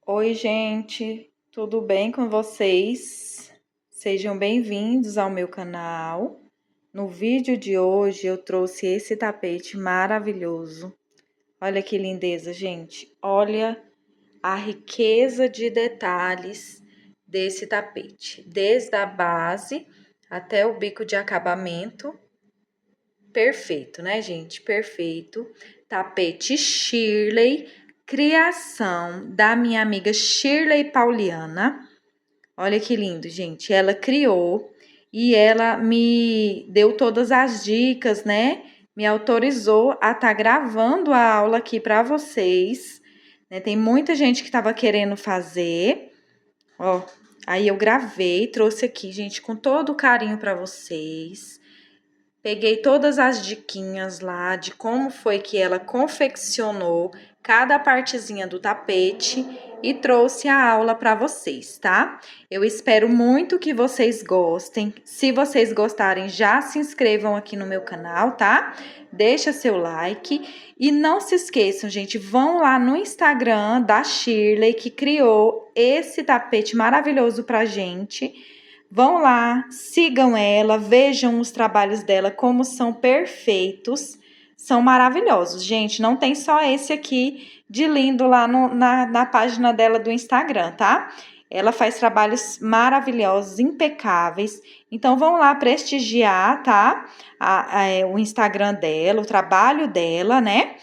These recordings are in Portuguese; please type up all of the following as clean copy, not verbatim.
Oi, gente, tudo bem com vocês? Sejam bem-vindos ao meu canal. No vídeo de hoje eu trouxe esse tapete maravilhoso. Olha que lindeza, gente. Olha a riqueza de detalhes desse tapete, desde a base até o bico de acabamento. Perfeito, né, gente? Perfeito. Tapete Shirley, criação da minha amiga Shirley Pauliana. Olha que lindo, gente. Ela criou e ela me deu todas as dicas, né? Me autorizou a estar gravando a aula aqui para vocês, né? Tem muita gente que estava querendo fazer. Ó, aí eu gravei, trouxe aqui, gente, com todo o carinho para vocês. Peguei todas as diquinhas lá de como foi que ela confeccionou cada partezinha do tapete e trouxe a aula para vocês, tá? Eu espero muito que vocês gostem. Se vocês gostarem, já se inscrevam aqui no meu canal, tá? Deixa seu like e não se esqueçam, gente, vão lá no Instagram da Shirley que criou esse tapete maravilhoso pra gente. Vão lá, sigam ela, vejam os trabalhos dela, como são perfeitos, são maravilhosos. Gente, não tem só esse aqui de lindo lá na página dela do Instagram, tá? Ela faz trabalhos maravilhosos, impecáveis. Então, vão lá prestigiar, tá? O Instagram dela, o trabalho dela, né?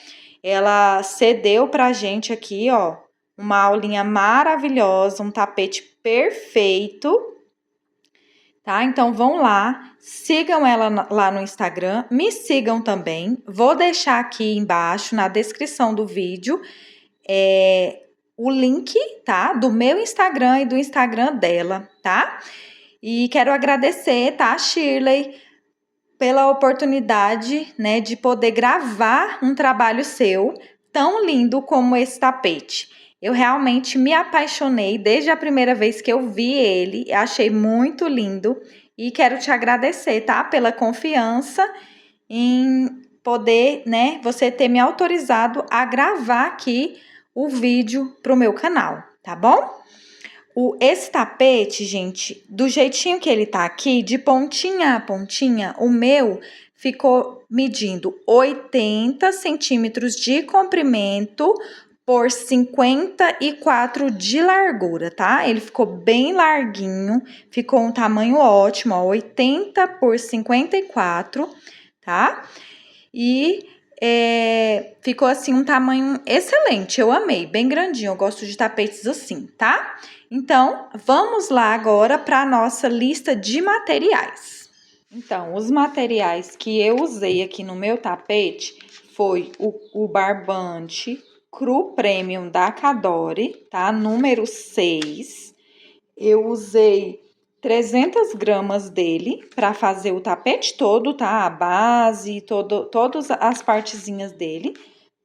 Ela cedeu pra gente aqui, ó, uma aulinha maravilhosa, um tapete perfeito. Tá? Então, vão lá, sigam ela lá no Instagram, me sigam também. Vou deixar aqui embaixo, na descrição do vídeo, o link, tá? Do meu Instagram e do Instagram dela, tá? E quero agradecer, tá, Shirley, pela oportunidade, né, de poder gravar um trabalho seu tão lindo como esse tapete. Eu realmente me apaixonei desde a primeira vez que eu vi ele, achei muito lindo e quero te agradecer, tá? Pela confiança em poder, né, você ter me autorizado a gravar aqui o vídeo pro meu canal, tá bom? Esse tapete, gente, do jeitinho que ele tá aqui, de pontinha a pontinha, o meu ficou medindo 80 centímetros de comprimento por 54 de largura, tá? Ele ficou bem larguinho, ficou um tamanho ótimo, ó, 80 por 54, tá? E ficou assim um tamanho excelente, eu amei, bem grandinho, eu gosto de tapetes assim, tá? Então, vamos lá agora para a nossa lista de materiais. Então, os materiais que eu usei aqui no meu tapete foi o barbante Cru Premium da Cadore, tá? Número 6. Eu usei 300 gramas dele para fazer o tapete todo, tá? A base, todas as partezinhas dele,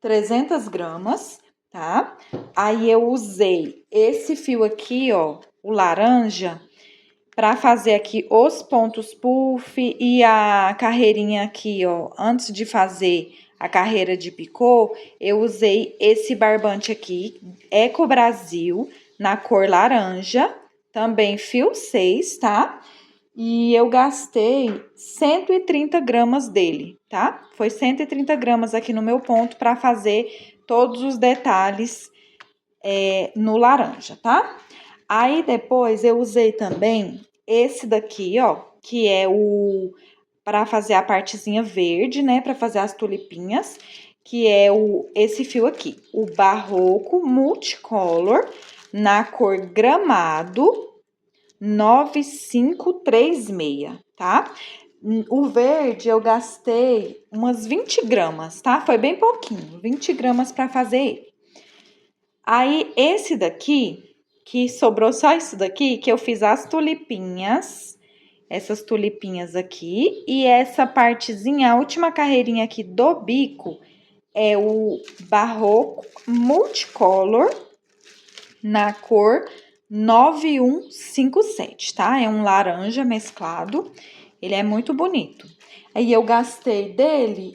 300 gramas, tá? Aí eu usei esse fio aqui, ó, o laranja, para fazer aqui os pontos puff e a carreirinha aqui, ó. Antes de fazer a carreira de picô, eu usei esse barbante aqui, Eco Brasil, na cor laranja, também fio 6, tá? E eu gastei 130 gramas dele, tá? Foi 130 gramas aqui no meu ponto para fazer todos os detalhes no laranja, tá? Aí depois eu usei também esse daqui, ó, que é o para fazer a partezinha verde, né, para fazer as tulipinhas, que é esse fio aqui, o Barroco Multicolor na cor gramado 9536, tá? O verde eu gastei umas 20 gramas, tá? Foi bem pouquinho, 20 gramas para fazer ele. Aí, esse daqui, que sobrou só isso daqui, que eu fiz as tulipinhas, essas tulipinhas aqui, e essa partezinha, a última carreirinha aqui do bico, é o Barroco Multicolor, na cor 9157, tá? É um laranja mesclado, ele é muito bonito. Aí, eu gastei dele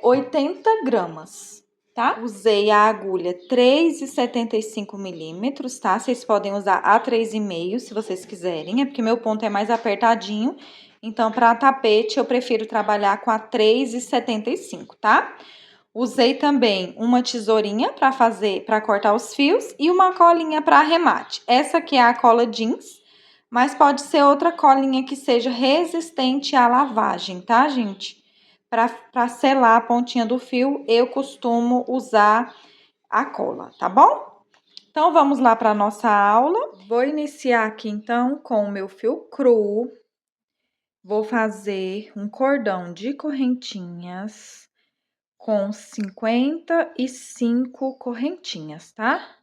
80 gramas. tá? Usei a agulha 3,75 milímetros, tá? Vocês podem usar a 3,5 se vocês quiserem, é porque meu ponto é mais apertadinho. Então, para tapete, eu prefiro trabalhar com a 3,75, tá? Usei também uma tesourinha para cortar os fios e uma colinha para arremate. Essa aqui é a cola jeans, mas pode ser outra colinha que seja resistente à lavagem, tá, gente? Para selar a pontinha do fio, eu costumo usar a cola, tá bom? Então, vamos lá para a nossa aula. Vou iniciar aqui, então, com o meu fio cru. Vou fazer um cordão de correntinhas com 55 correntinhas, tá?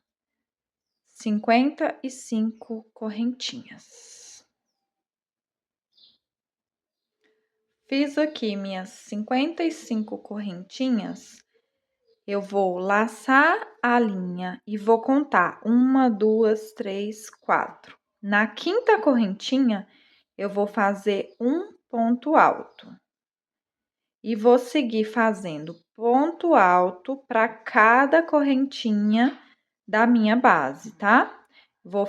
55 correntinhas. Fiz aqui minhas 55 correntinhas. Eu vou laçar a linha e vou contar 1, 2, 3, 4. Na quinta correntinha, eu vou fazer um ponto alto. E vou seguir fazendo ponto alto para cada correntinha da minha base, tá? Vou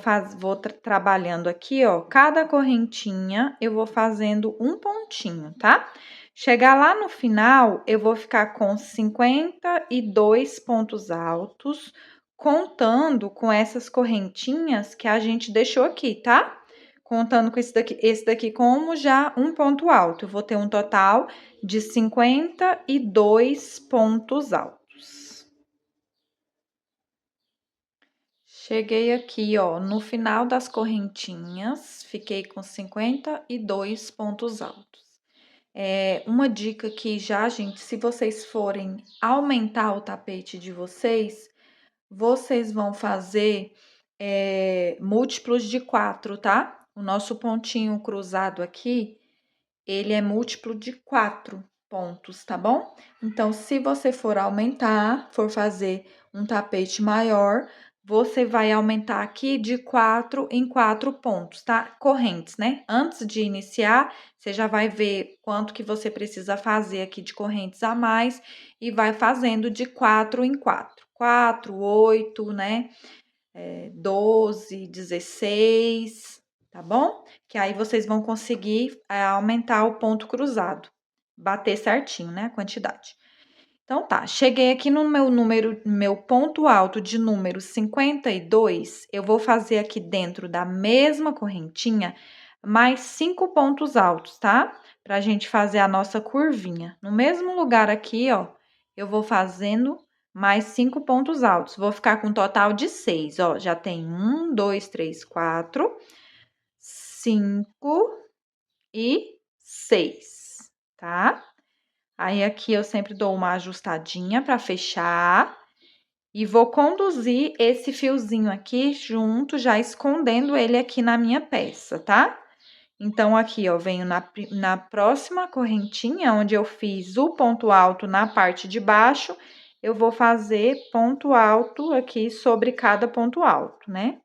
trabalhando aqui, ó, cada correntinha eu vou fazendo um pontinho, tá? Chegar lá no final, eu vou ficar com 52 pontos altos, contando com essas correntinhas que a gente deixou aqui, tá? Contando com esse daqui como já um ponto alto. Eu vou ter um total de 52 pontos altos. Cheguei aqui, ó, no final das correntinhas, fiquei com 52 pontos altos. Uma dica aqui já, gente, se vocês forem aumentar o tapete de vocês vão fazer múltiplos de 4, tá? O nosso pontinho cruzado aqui, ele é múltiplo de 4 pontos, tá bom? Então, se você for aumentar, for fazer um tapete maior, você vai aumentar aqui de 4 em 4 pontos, tá? Correntes, né? Antes de iniciar, você já vai ver quanto que você precisa fazer aqui de correntes a mais e vai fazendo de 4 em 4. 4, 8, né? 12, 16, tá bom? Que aí vocês vão conseguir aumentar o ponto cruzado, bater certinho, né, a quantidade. Então tá, cheguei aqui no meu ponto alto de número 52, eu vou fazer aqui dentro da mesma correntinha mais 5 pontos altos, tá? Pra gente fazer a nossa curvinha. No mesmo lugar aqui, ó, eu vou fazendo mais 5 pontos altos. Vou ficar com um total de 6, ó. Já tem 1, 2, 3, 4, 5 e 6, tá? Aí, aqui eu sempre dou uma ajustadinha para fechar. E vou conduzir esse fiozinho aqui junto, já escondendo ele aqui na minha peça, tá? Então, aqui, ó, venho na próxima correntinha, onde eu fiz o ponto alto na parte de baixo, eu vou fazer ponto alto aqui sobre cada ponto alto, né?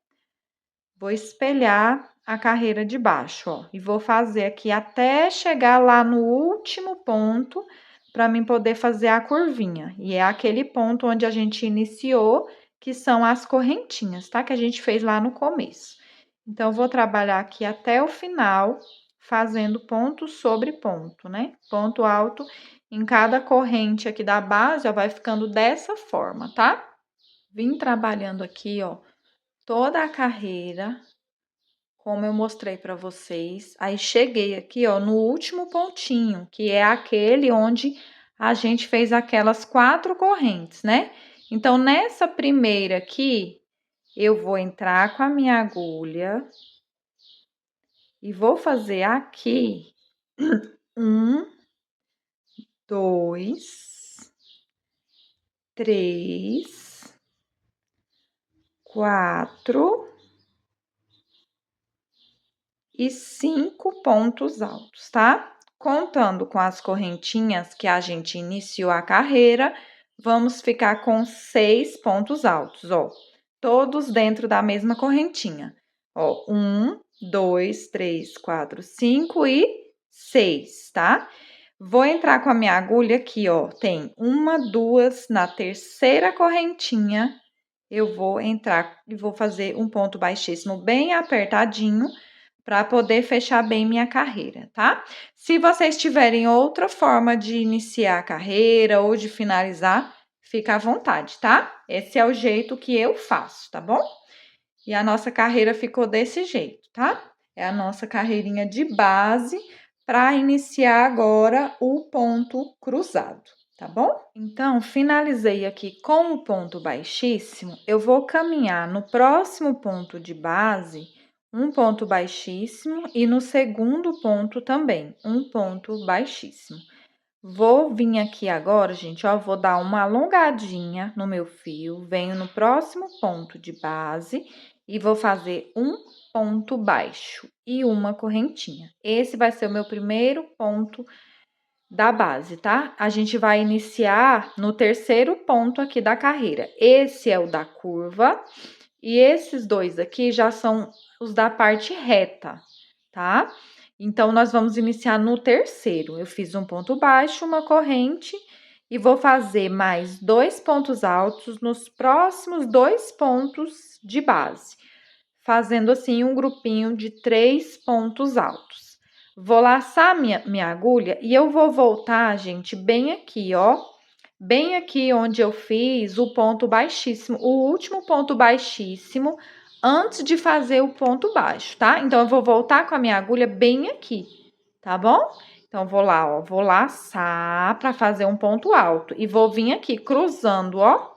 Vou espelhar a carreira de baixo, ó, e vou fazer aqui até chegar lá no último ponto, para mim poder fazer a curvinha. E é aquele ponto onde a gente iniciou, que são as correntinhas, tá? Que a gente fez lá no começo. Então, vou trabalhar aqui até o final, fazendo ponto sobre ponto, né? Ponto alto em cada corrente aqui da base, ó, vai ficando dessa forma, tá? Vim trabalhando aqui, ó, toda a carreira, como eu mostrei para vocês. Aí, cheguei aqui, ó, no último pontinho, que é aquele onde a gente fez aquelas 4 correntes, né? Então, nessa primeira aqui, eu vou entrar com a minha agulha e vou fazer aqui 1, 2, 3, 4 e 5 pontos altos, tá? Contando com as correntinhas que a gente iniciou a carreira, vamos ficar com 6 pontos altos, ó. Todos dentro da mesma correntinha. Ó, 1, 2, 3, 4, 5 e 6, tá? Vou entrar com a minha agulha aqui, ó, tem 1, 2, na terceira correntinha, eu vou entrar e vou fazer um ponto baixíssimo bem apertadinho, para poder fechar bem minha carreira, tá? Se vocês tiverem outra forma de iniciar a carreira ou de finalizar, fica à vontade, tá? Esse é o jeito que eu faço, tá bom? E a nossa carreira ficou desse jeito, tá? É a nossa carreirinha de base para iniciar agora o ponto cruzado, tá bom? Então, finalizei aqui com o ponto baixíssimo, eu vou caminhar no próximo ponto de base, um ponto baixíssimo, e no segundo ponto também, um ponto baixíssimo. Vou vir aqui agora, gente, ó, vou dar uma alongadinha no meu fio, venho no próximo ponto de base e vou fazer um ponto baixo e uma correntinha. Esse vai ser o meu primeiro ponto da base, tá? A gente vai iniciar no terceiro ponto aqui da carreira. Esse é o da curva e esses dois aqui já são os da parte reta, tá? Então, nós vamos iniciar no terceiro. Eu fiz um ponto baixo, uma corrente e vou fazer mais 2 pontos altos nos próximos 2 pontos de base, fazendo assim um grupinho de 3 pontos altos. Vou laçar minha agulha e eu vou voltar, gente, bem aqui, ó. Bem aqui onde eu fiz o ponto baixíssimo, o último ponto baixíssimo, antes de fazer o ponto baixo, tá? Então, eu vou voltar com a minha agulha bem aqui, tá bom? Então, vou lá, ó, vou laçar para fazer um ponto alto e vou vir aqui cruzando, ó,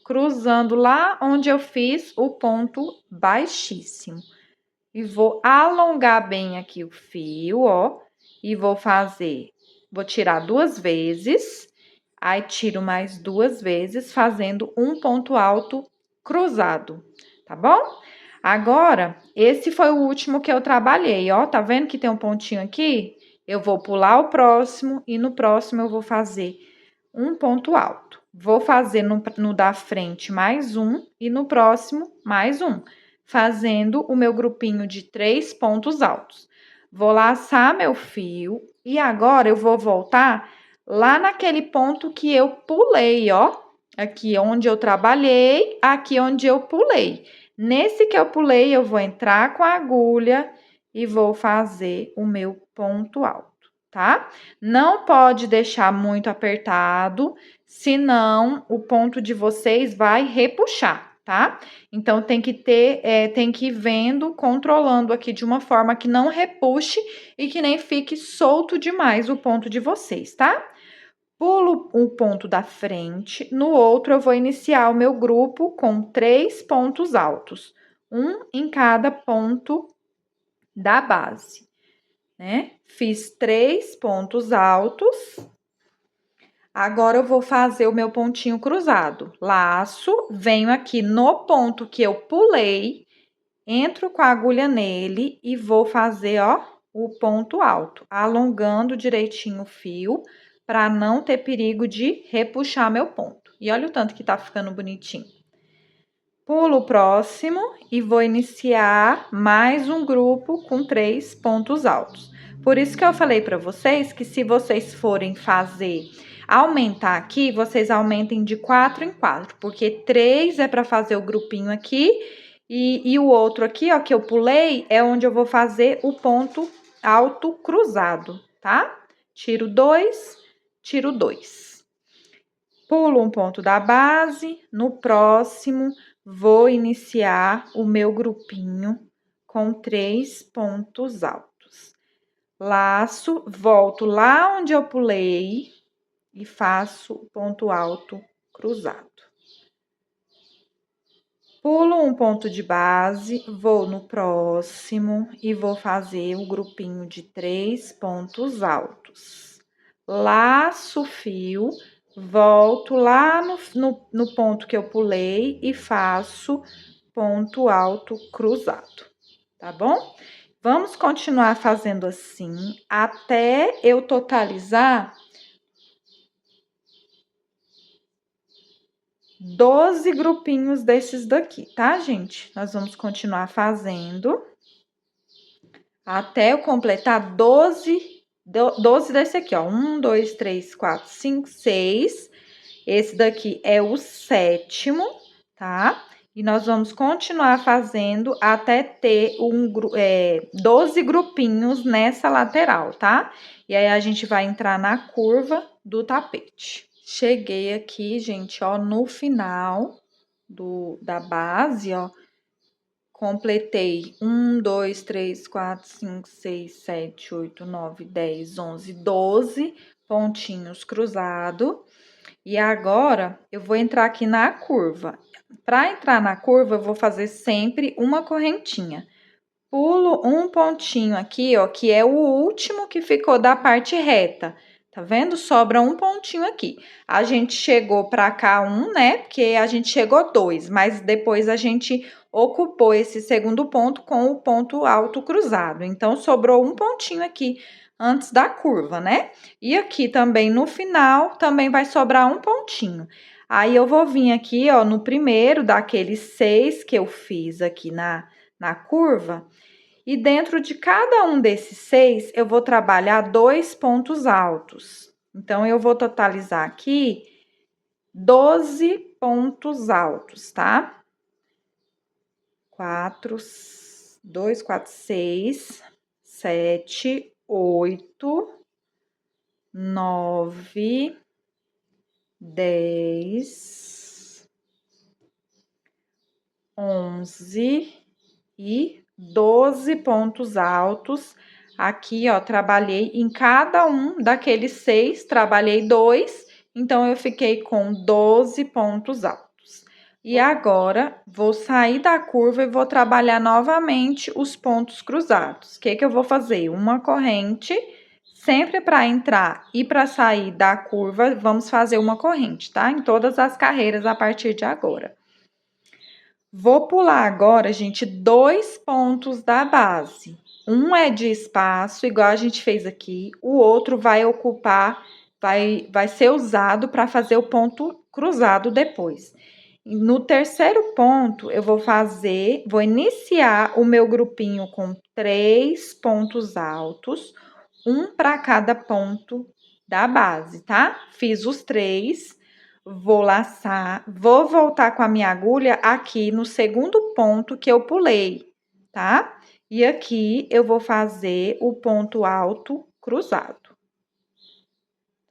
cruzando lá onde eu fiz o ponto baixíssimo. E vou alongar bem aqui o fio, ó, e vou tirar 2 vezes, aí tiro mais 2 vezes, fazendo um ponto alto cruzado, tá bom? Agora, esse foi o último que eu trabalhei, ó, tá vendo que tem um pontinho aqui? Eu vou pular o próximo e no próximo eu vou fazer um ponto alto. Vou fazer no da frente mais um e no próximo mais um, fazendo o meu grupinho de 3 pontos altos. Vou laçar meu fio e agora eu vou voltar lá naquele ponto que eu pulei, ó. Aqui onde eu trabalhei, aqui onde eu pulei. Nesse que eu pulei, eu vou entrar com a agulha e vou fazer o meu ponto alto, tá? Não pode deixar muito apertado, senão o ponto de vocês vai repuxar, tá? Então, tem que ir vendo, controlando aqui de uma forma que não repuxe e que nem fique solto demais o ponto de vocês, tá? Pulo um ponto da frente, no outro eu vou iniciar o meu grupo com 3 pontos altos, um em cada ponto da base, né? Fiz 3 pontos altos. Agora, eu vou fazer o meu pontinho cruzado. Laço, venho aqui no ponto que eu pulei, entro com a agulha nele e vou fazer, ó, o ponto alto, alongando direitinho o fio, para não ter perigo de repuxar meu ponto. E olha o tanto que tá ficando bonitinho. Pulo o próximo e vou iniciar mais um grupo com 3 pontos altos. Por isso que eu falei para vocês que se vocês forem aumentar aqui, vocês aumentem de 4 em 4, porque 3 é para fazer o grupinho aqui e o outro aqui, ó, que eu pulei, é onde eu vou fazer o ponto alto cruzado, tá? Tiro 2, tiro 2. Pulo um ponto da base, no próximo vou iniciar o meu grupinho com 3 pontos altos. Laço, volto lá onde eu pulei e faço o ponto alto cruzado. Pulo um ponto de base, vou no próximo e vou fazer um grupinho de 3 pontos altos. Laço o fio, volto lá no ponto que eu pulei e faço ponto alto cruzado, tá bom? Vamos continuar fazendo assim até eu totalizar 12 grupinhos desses daqui, tá, gente? Nós vamos continuar fazendo até eu completar 12 12 desse aqui, ó. 1, 2, 3, 4, 5, 6. Esse daqui é o 7º, tá? E nós vamos continuar fazendo até ter 12 grupinhos nessa lateral, tá? E aí, a gente vai entrar na curva do tapete. Cheguei aqui, gente, ó, no final da base, ó. Completei 1, 2, 3, 4, 5, 6, 7, 8, 9, 10, 11, 12 pontinhos cruzados. E agora, eu vou entrar aqui na curva. Para entrar na curva, eu vou fazer sempre uma correntinha. Pulo um pontinho aqui, ó, que é o último que ficou da parte reta. Tá vendo? Sobra um pontinho aqui. A gente chegou para cá né? Porque a gente chegou 2, mas depois a gente ocupou esse segundo ponto com o ponto alto cruzado. Então, sobrou um pontinho aqui antes da curva, né? E aqui também no final, também vai sobrar um pontinho. Aí, eu vou vir aqui, ó, no primeiro daqueles 6 que eu fiz aqui na curva. E dentro de cada um desses 6, eu vou trabalhar 2 pontos altos. Então, eu vou totalizar aqui 12 pontos altos, tá? 2, 4, 6, 7, 8, 9, 10, 11 e 12 pontos altos. Aqui, ó, trabalhei em cada um daqueles 6, trabalhei 2, então eu fiquei com 12 pontos altos. E agora, vou sair da curva e vou trabalhar novamente os pontos cruzados. O que que eu vou fazer? Uma corrente, sempre para entrar e para sair da curva, vamos fazer uma corrente, tá? Em todas as carreiras a partir de agora. Vou pular agora, gente, 2 pontos da base. Um é de espaço, igual a gente fez aqui. O outro vai ocupar, vai ser usado para fazer o ponto cruzado depois. No terceiro ponto, eu vou iniciar o meu grupinho com 3 pontos altos, um para cada ponto da base, tá? Fiz os 3. Vou laçar, vou voltar com a minha agulha aqui no segundo ponto que eu pulei, tá? E aqui eu vou fazer o ponto alto cruzado.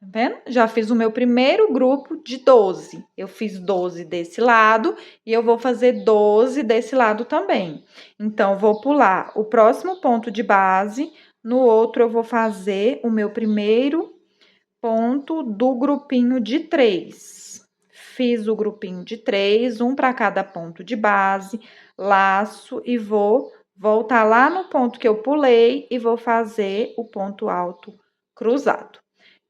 Tá vendo? Já fiz o meu primeiro grupo de 12. Eu fiz 12 desse lado e eu vou fazer 12 desse lado também. Então, vou pular o próximo ponto de base, no outro eu vou fazer o meu primeiro ponto do grupinho de 3. Fiz o grupinho de 3, um para cada ponto de base, laço e vou voltar lá no ponto que eu pulei e vou fazer o ponto alto cruzado.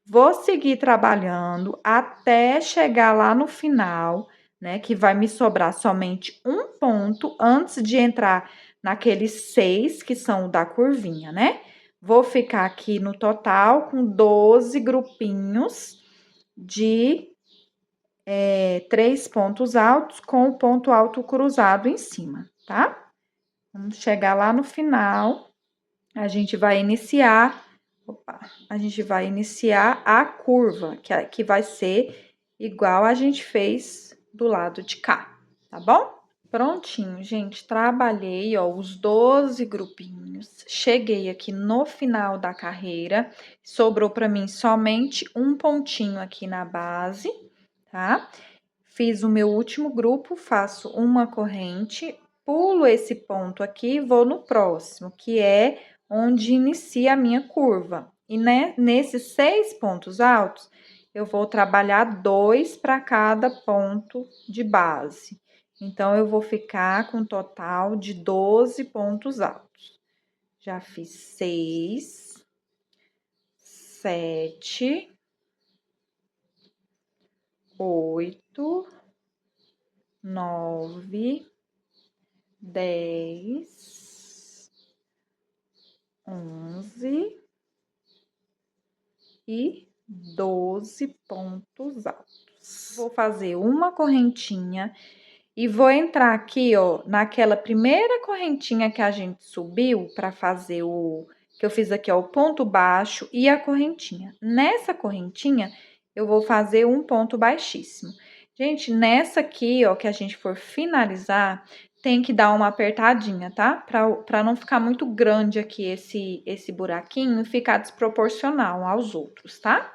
Vou seguir trabalhando até chegar lá no final, né, que vai me sobrar somente um ponto antes de entrar naqueles 6 que são o da curvinha, né? Vou ficar aqui no total com 12 grupinhos de 3 pontos altos com o ponto alto cruzado em cima, tá? Vamos chegar lá no final, a gente vai iniciar, a gente vai iniciar a curva, que vai ser igual a gente fez do lado de cá, tá bom? Prontinho, gente, trabalhei, ó, os 12 grupinhos, cheguei aqui no final da carreira, sobrou para mim somente um pontinho aqui na base, tá? Fiz o meu último grupo, faço uma corrente, pulo esse ponto aqui e vou no próximo, que é onde inicia a minha curva. E nesses 6 pontos altos, eu vou trabalhar 2 para cada ponto de base. Então, eu vou ficar com um total de 12 pontos altos. Já fiz 6, 7, 8, 9, 10, 11 e 12 pontos altos. Vou fazer uma correntinha e vou entrar aqui, ó, naquela primeira correntinha que a gente subiu para fazer que eu fiz aqui, ó, o ponto baixo e a correntinha. Nessa correntinha, eu vou fazer um ponto baixíssimo. Gente, nessa aqui, ó, que a gente for finalizar, tem que dar uma apertadinha, tá? Pra não ficar muito grande aqui esse buraquinho e ficar desproporcional aos outros, tá?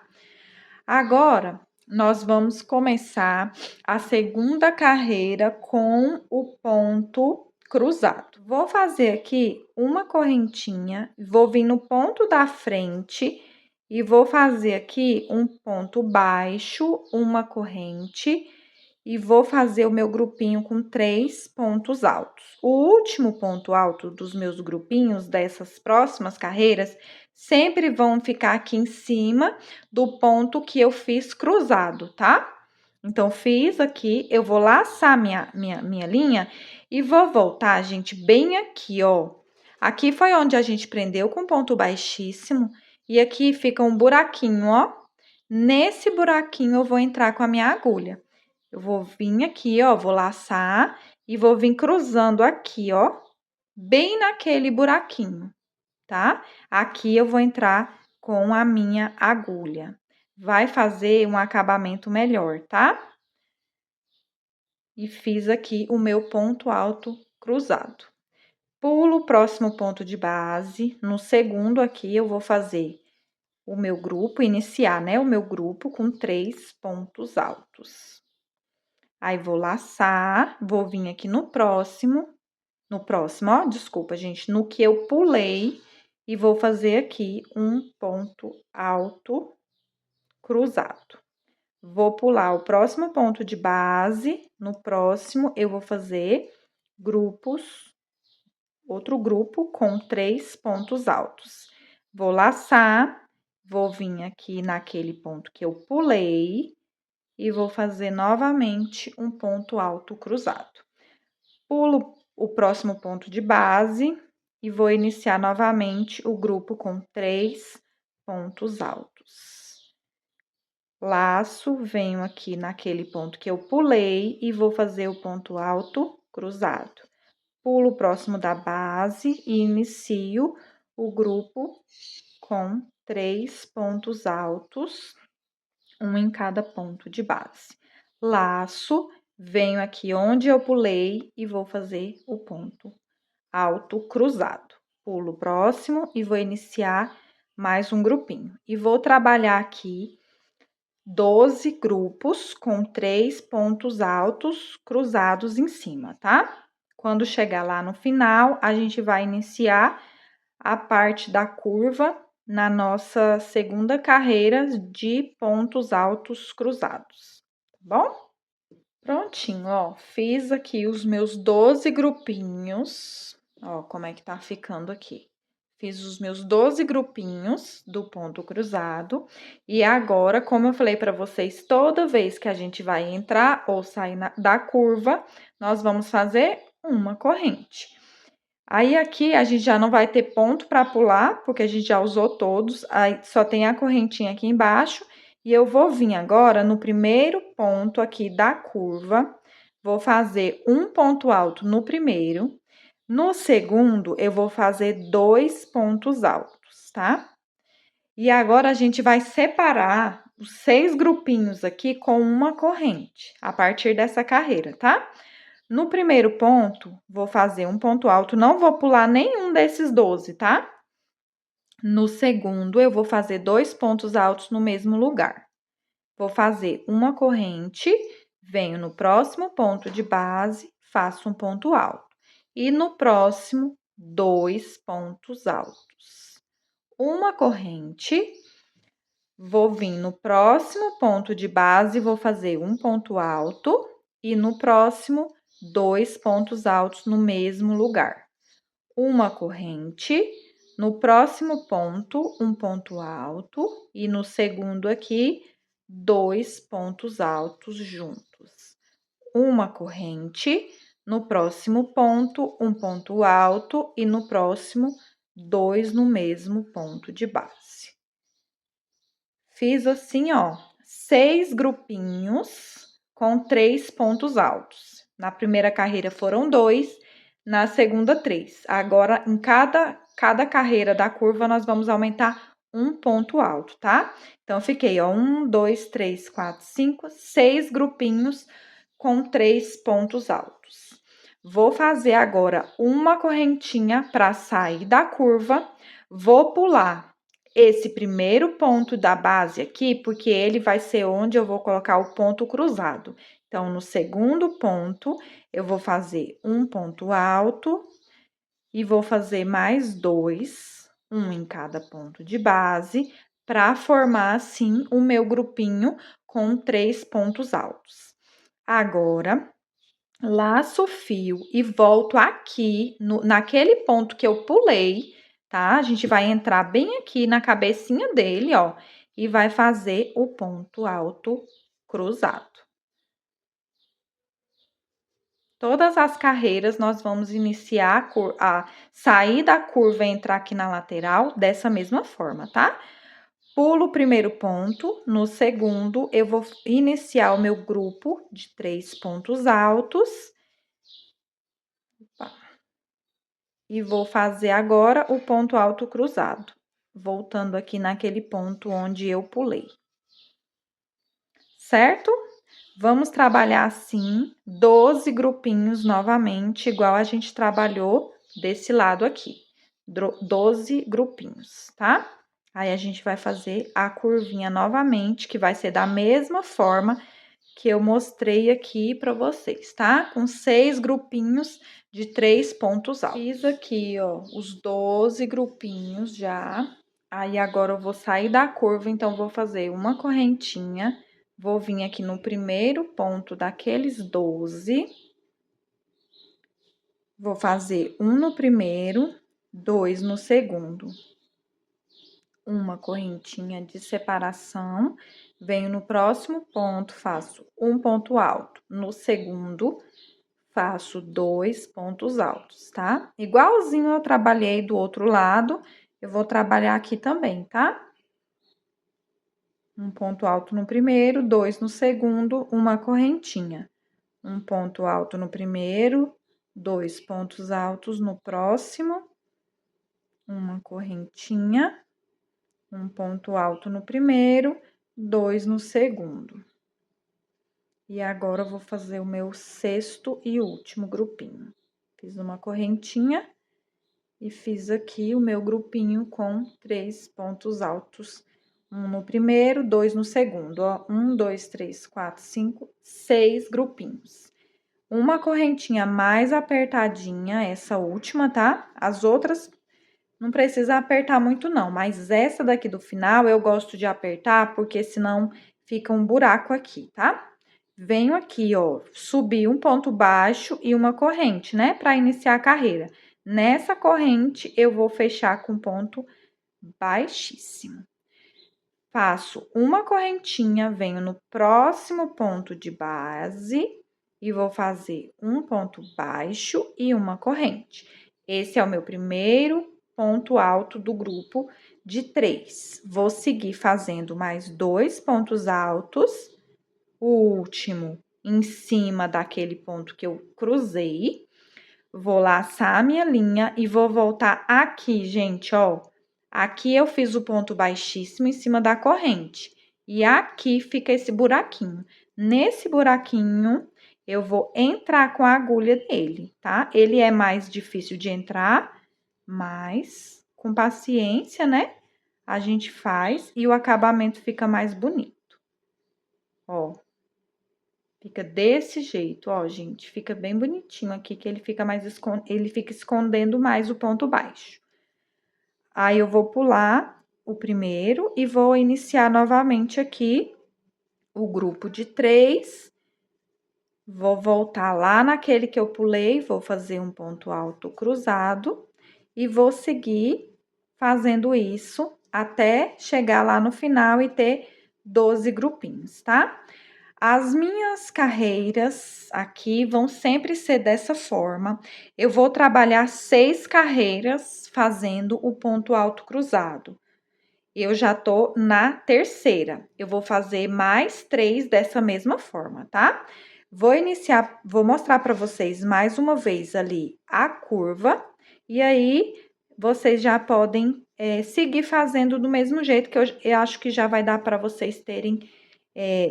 Agora, nós vamos começar a segunda carreira com o ponto cruzado. Vou fazer aqui uma correntinha, vou vir no ponto da frente e vou fazer aqui um ponto baixo, uma corrente e vou fazer o meu grupinho com 3 pontos altos. O último ponto alto dos meus grupinhos dessas próximas carreiras sempre vão ficar aqui em cima do ponto que eu fiz cruzado, tá? Então, fiz aqui, eu vou laçar minha linha e vou voltar, gente, bem aqui, ó. Aqui foi onde a gente prendeu com ponto baixíssimo e aqui fica um buraquinho, ó. Nesse buraquinho eu vou entrar com a minha agulha. Eu vou vir aqui, ó, vou laçar e vou vir cruzando aqui, ó, bem naquele buraquinho, tá? Aqui eu vou entrar com a minha agulha. Vai fazer um acabamento melhor, tá? E fiz aqui o meu ponto alto cruzado. Pulo o próximo ponto de base. No segundo aqui, eu vou fazer o meu grupo, iniciar, né? O meu grupo com 3 pontos altos. Aí, vou laçar, vou vir aqui no próximo, ó, desculpa, gente, no que eu pulei, e vou fazer aqui um ponto alto cruzado. Vou pular o próximo ponto de base, no próximo eu vou fazer grupos, outro grupo com 3 pontos altos. Vou laçar, vou vir aqui naquele ponto que eu pulei e vou fazer novamente um ponto alto cruzado. Pulo o próximo ponto de base e vou iniciar novamente o grupo com 3 pontos altos. Laço, venho aqui naquele ponto que eu pulei e vou fazer o ponto alto cruzado. Pulo o próximo da base e inicio o grupo com 3 pontos altos, um em cada ponto de base. Laço, venho aqui onde eu pulei e vou fazer o ponto alto cruzado. Pulo o próximo e vou iniciar mais um grupinho. E vou trabalhar aqui 12 grupos com 3 pontos altos cruzados em cima, tá? Quando chegar lá no final, a gente vai iniciar a parte da curva na nossa segunda carreira de pontos altos cruzados, tá bom? Prontinho, ó, fiz aqui os meus 12 grupinhos, ó, como é que tá ficando aqui. Fiz os meus 12 grupinhos do ponto cruzado e agora, como eu falei para vocês, toda vez que a gente vai entrar ou sair da curva, nós vamos fazer uma corrente. Aí, aqui, a gente já não vai ter ponto para pular, porque a gente já usou todos, aí só tem a correntinha aqui embaixo. E eu vou vir agora no primeiro ponto aqui da curva, vou fazer um ponto alto no primeiro. No segundo, eu vou fazer 2 pontos altos, tá? E agora, a gente vai separar os 6 grupinhos aqui com uma corrente, a partir dessa carreira, tá? No primeiro ponto, vou fazer um ponto alto, não vou pular nenhum desses 12, tá? No segundo, eu vou fazer 2 pontos altos no mesmo lugar. Vou fazer uma corrente, venho no próximo ponto de base, faço um ponto alto. E no próximo, 2 pontos altos. Uma corrente, vou vir no próximo ponto de base, vou fazer um ponto alto. E no próximo, 2 pontos altos no mesmo lugar. Uma corrente, no próximo ponto, um ponto alto, e no segundo aqui, 2 pontos altos juntos. Uma corrente, no próximo ponto, um ponto alto, e no próximo, 2 no mesmo ponto de base. Fiz assim, ó, 6 grupinhos com 3 pontos altos. Na primeira carreira foram 2, na segunda 3. Agora, em cada cada carreira da curva nós vamos aumentar um ponto alto, tá? Então, fiquei, ó, 1, 2, 3, 4, 5, 6 grupinhos com 3 pontos altos. Vou fazer agora uma correntinha para sair da curva, vou pular esse primeiro ponto da base aqui, porque ele vai ser onde eu vou colocar o ponto cruzado. Então, no segundo ponto, eu vou fazer um ponto alto e vou fazer mais 2, um em cada ponto de base, para formar, assim, o meu grupinho com 3 pontos altos. Agora, laço o fio e volto aqui, naquele ponto que eu pulei, tá? A gente vai entrar bem aqui na cabecinha dele, ó, e vai fazer o ponto alto cruzado. Todas as carreiras, nós vamos iniciar a sair da curva e entrar aqui na lateral dessa mesma forma, tá? Pulo o primeiro ponto, no segundo, eu vou iniciar o meu grupo de 3 pontos altos. E vou fazer agora o ponto alto cruzado, voltando aqui naquele ponto onde eu pulei. Certo? Vamos trabalhar assim 12 grupinhos novamente, igual a gente trabalhou desse lado aqui. 12 grupinhos, tá? Aí, a gente vai fazer a curvinha novamente, que vai ser da mesma forma que eu mostrei aqui para vocês, tá? Com 6 grupinhos de 3 pontos altos. Fiz aqui, ó, os 12 grupinhos já. Aí, agora eu vou sair da curva, então, vou fazer uma correntinha. Vou vir aqui no primeiro ponto daqueles 12. Vou fazer um no primeiro, 2 no segundo. Uma correntinha de separação. Venho no próximo ponto, faço um ponto alto. No segundo, faço 2 pontos altos, tá? Igualzinho eu trabalhei do outro lado, eu vou trabalhar aqui também, tá? Um ponto alto no primeiro, 2 no segundo, uma correntinha. Um ponto alto no primeiro, 2 pontos altos no próximo, uma correntinha, um ponto alto no primeiro, 2 no segundo. E agora, eu vou fazer o meu sexto e último grupinho. Fiz uma correntinha e fiz aqui o meu grupinho com 3 pontos altos. Um no primeiro, 2 no segundo, ó. 1, 2, 3, 4, 5, 6 grupinhos. Uma correntinha mais apertadinha, essa última, tá? As outras não precisa apertar muito não, mas essa daqui do final eu gosto de apertar, porque senão fica um buraco aqui, tá? Venho aqui, ó, subir um ponto baixo e uma corrente, né? Para iniciar a carreira. Nessa corrente, eu vou fechar com ponto baixíssimo. Faço uma correntinha, venho no próximo ponto de base e vou fazer um ponto baixo e uma corrente. Esse é o meu primeiro ponto alto do grupo de 3. Vou seguir fazendo mais 2 pontos altos, o último em cima daquele ponto que eu cruzei. Vou laçar a minha linha e vou voltar aqui, gente, ó. Aqui eu fiz o ponto baixíssimo em cima da corrente. E aqui fica esse buraquinho. Nesse buraquinho, eu vou entrar com a agulha nele, tá? Ele é mais difícil de entrar, mas com paciência, né? A gente faz e o acabamento fica mais bonito. Ó. Fica desse jeito, ó, gente. Fica bem bonitinho aqui, que ele fica ele fica escondendo mais o ponto baixo. Aí, eu vou pular o primeiro e vou iniciar novamente aqui o grupo de 3. Vou voltar lá naquele que eu pulei, vou fazer um ponto alto cruzado e vou seguir fazendo isso até chegar lá no final e ter 12 grupinhos, tá? As minhas carreiras aqui vão sempre ser dessa forma. Eu vou trabalhar 6 carreiras fazendo o ponto alto cruzado. Eu já tô na terceira. Eu vou fazer mais 3 dessa mesma forma, tá? Vou mostrar para vocês mais uma vez ali a curva. E aí, vocês já podem seguir fazendo do mesmo jeito, que eu acho que já vai dar para vocês terem,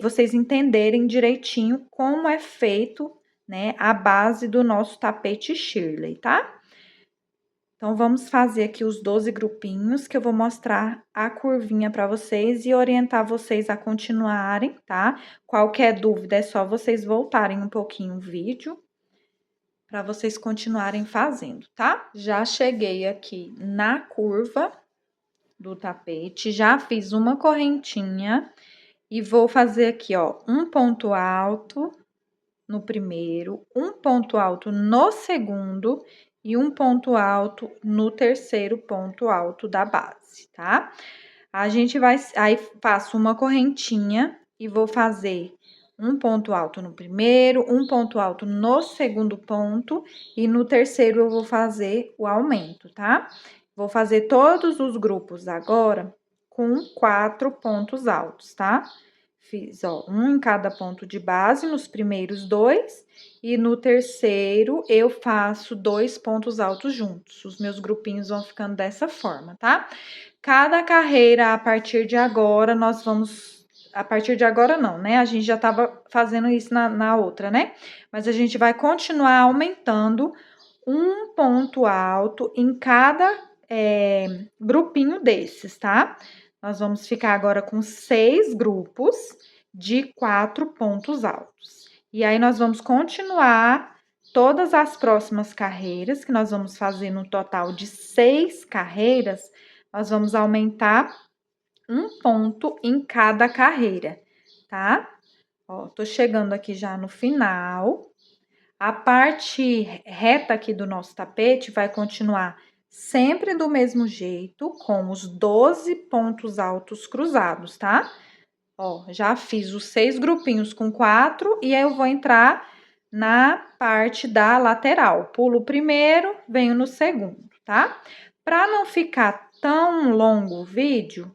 vocês entenderem direitinho como é feito, né, a base do nosso tapete Shirley, tá? Então, vamos fazer aqui os 12 grupinhos, que eu vou mostrar a curvinha para vocês e orientar vocês a continuarem, tá? Qualquer dúvida, é só vocês voltarem um pouquinho o vídeo para vocês continuarem fazendo, tá? Já cheguei aqui na curva do tapete, já fiz uma correntinha e vou fazer aqui, ó, um ponto alto no primeiro, um ponto alto no segundo e um ponto alto no terceiro ponto alto da base, tá? A gente vai, aí faço uma correntinha e vou fazer um ponto alto no primeiro, um ponto alto no segundo ponto e no terceiro eu vou fazer o aumento, tá? Vou fazer todos os grupos agora com 4 pontos altos, tá? Fiz, ó, um em cada ponto de base nos primeiros 2 e no terceiro eu faço 2 pontos altos juntos. Os meus grupinhos vão ficando dessa forma, tá? Cada carreira, a partir de agora, nós vamos... A partir de agora não, né? A gente já tava fazendo isso na outra, né? Mas a gente vai continuar aumentando um ponto alto em cada grupinho desses, tá? Nós vamos ficar agora com 6 grupos de 4 pontos altos. E aí, nós vamos continuar todas as próximas carreiras, que nós vamos fazer no total de 6 carreiras, nós vamos aumentar um ponto em cada carreira, tá? Ó, tô chegando aqui já no final. A parte reta aqui do nosso tapete vai continuar sempre do mesmo jeito, com os 12 pontos altos cruzados, tá? Ó, já fiz os 6 grupinhos com 4 e aí eu vou entrar na parte da lateral. Pulo o primeiro, venho no segundo, tá? Para não ficar tão longo o vídeo,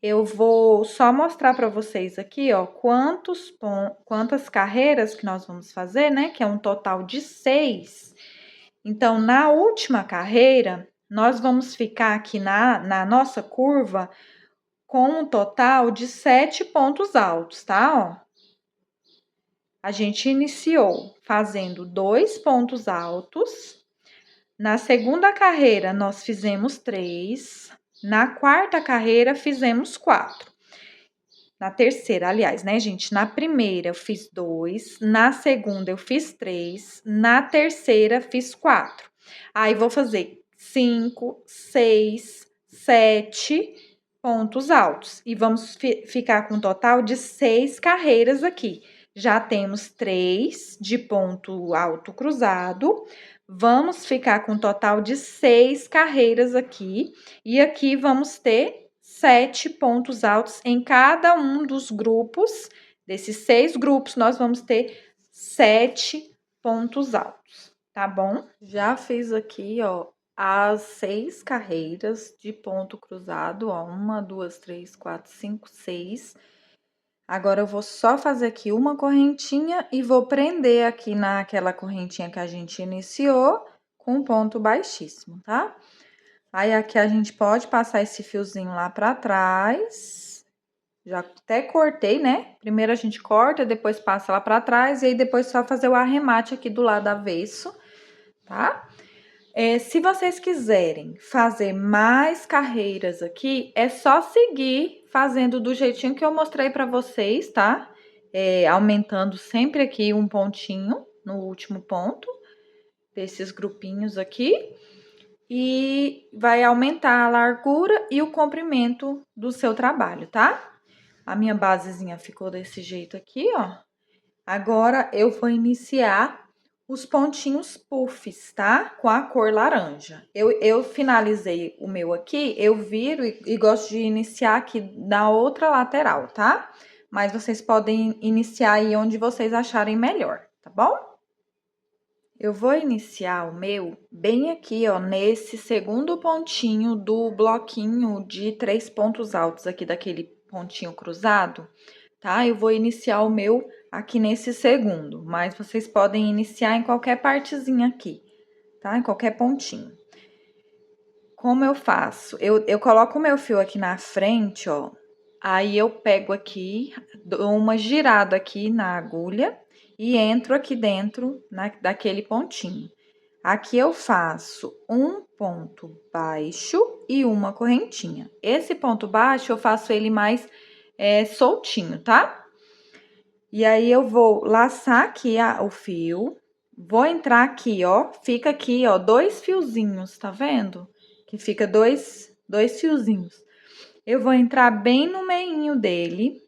eu vou só mostrar para vocês aqui, ó, quantas carreiras que nós vamos fazer, né? Que é um total de 6. Então, na última carreira, nós vamos ficar aqui na nossa curva com um total de 7 pontos altos, tá? Ó, a gente iniciou fazendo 2 pontos altos. Na segunda carreira, nós fizemos 3. Na quarta carreira, fizemos 4. Na terceira, aliás, né, gente? Na primeira, eu fiz 2. Na segunda, eu fiz 3. Na terceira, fiz 4. Aí, vou fazer 5, 6, 7 pontos altos. E vamos ficar com um total de 6 carreiras aqui. Já temos 3 de ponto alto cruzado. Vamos ficar com um total de 6 carreiras aqui. E aqui vamos ter 7 pontos altos em cada um dos grupos. Desses 6 grupos, nós vamos ter 7 pontos altos, tá bom? Já fiz aqui, ó, as 6 carreiras de ponto cruzado, ó, 1, 2, 3, 4, 5, 6. Agora, eu vou só fazer aqui uma correntinha e vou prender aqui naquela correntinha que a gente iniciou com um ponto baixíssimo, tá? Aí, aqui a gente pode passar esse fiozinho lá pra trás. Já até cortei, né? Primeiro a gente corta, depois passa lá pra trás e aí depois só fazer o arremate aqui do lado avesso, tá? Se vocês quiserem fazer mais carreiras aqui, é só seguir fazendo do jeitinho que eu mostrei pra vocês, tá? Aumentando sempre aqui um pontinho no último ponto desses grupinhos aqui. E vai aumentar a largura e o comprimento do seu trabalho, tá? A minha basezinha ficou desse jeito aqui, ó. Agora, eu vou iniciar os pontinhos puffs, tá? Com a cor laranja. Eu finalizei o meu aqui, eu viro e gosto de iniciar aqui na outra lateral, tá? Mas vocês podem iniciar aí onde vocês acharem melhor, tá bom? Eu vou iniciar o meu bem aqui, ó, nesse segundo pontinho do bloquinho de 3 pontos altos aqui daquele pontinho cruzado, tá? Eu vou iniciar o meu aqui nesse segundo, mas vocês podem iniciar em qualquer partezinha aqui, tá? Em qualquer pontinho. como eu faço? Eu coloco o meu fio aqui na frente, ó. Aí eu pego aqui, dou uma girada aqui na agulha e entro aqui dentro daquele pontinho. Aqui eu faço um ponto baixo e uma correntinha. Esse ponto baixo eu faço ele mais soltinho, tá? E aí eu vou laçar aqui o fio, vou entrar aqui, ó, fica aqui, ó, 2 fiozinhos, tá vendo? Que fica dois fiozinhos. Eu vou entrar bem no meinho dele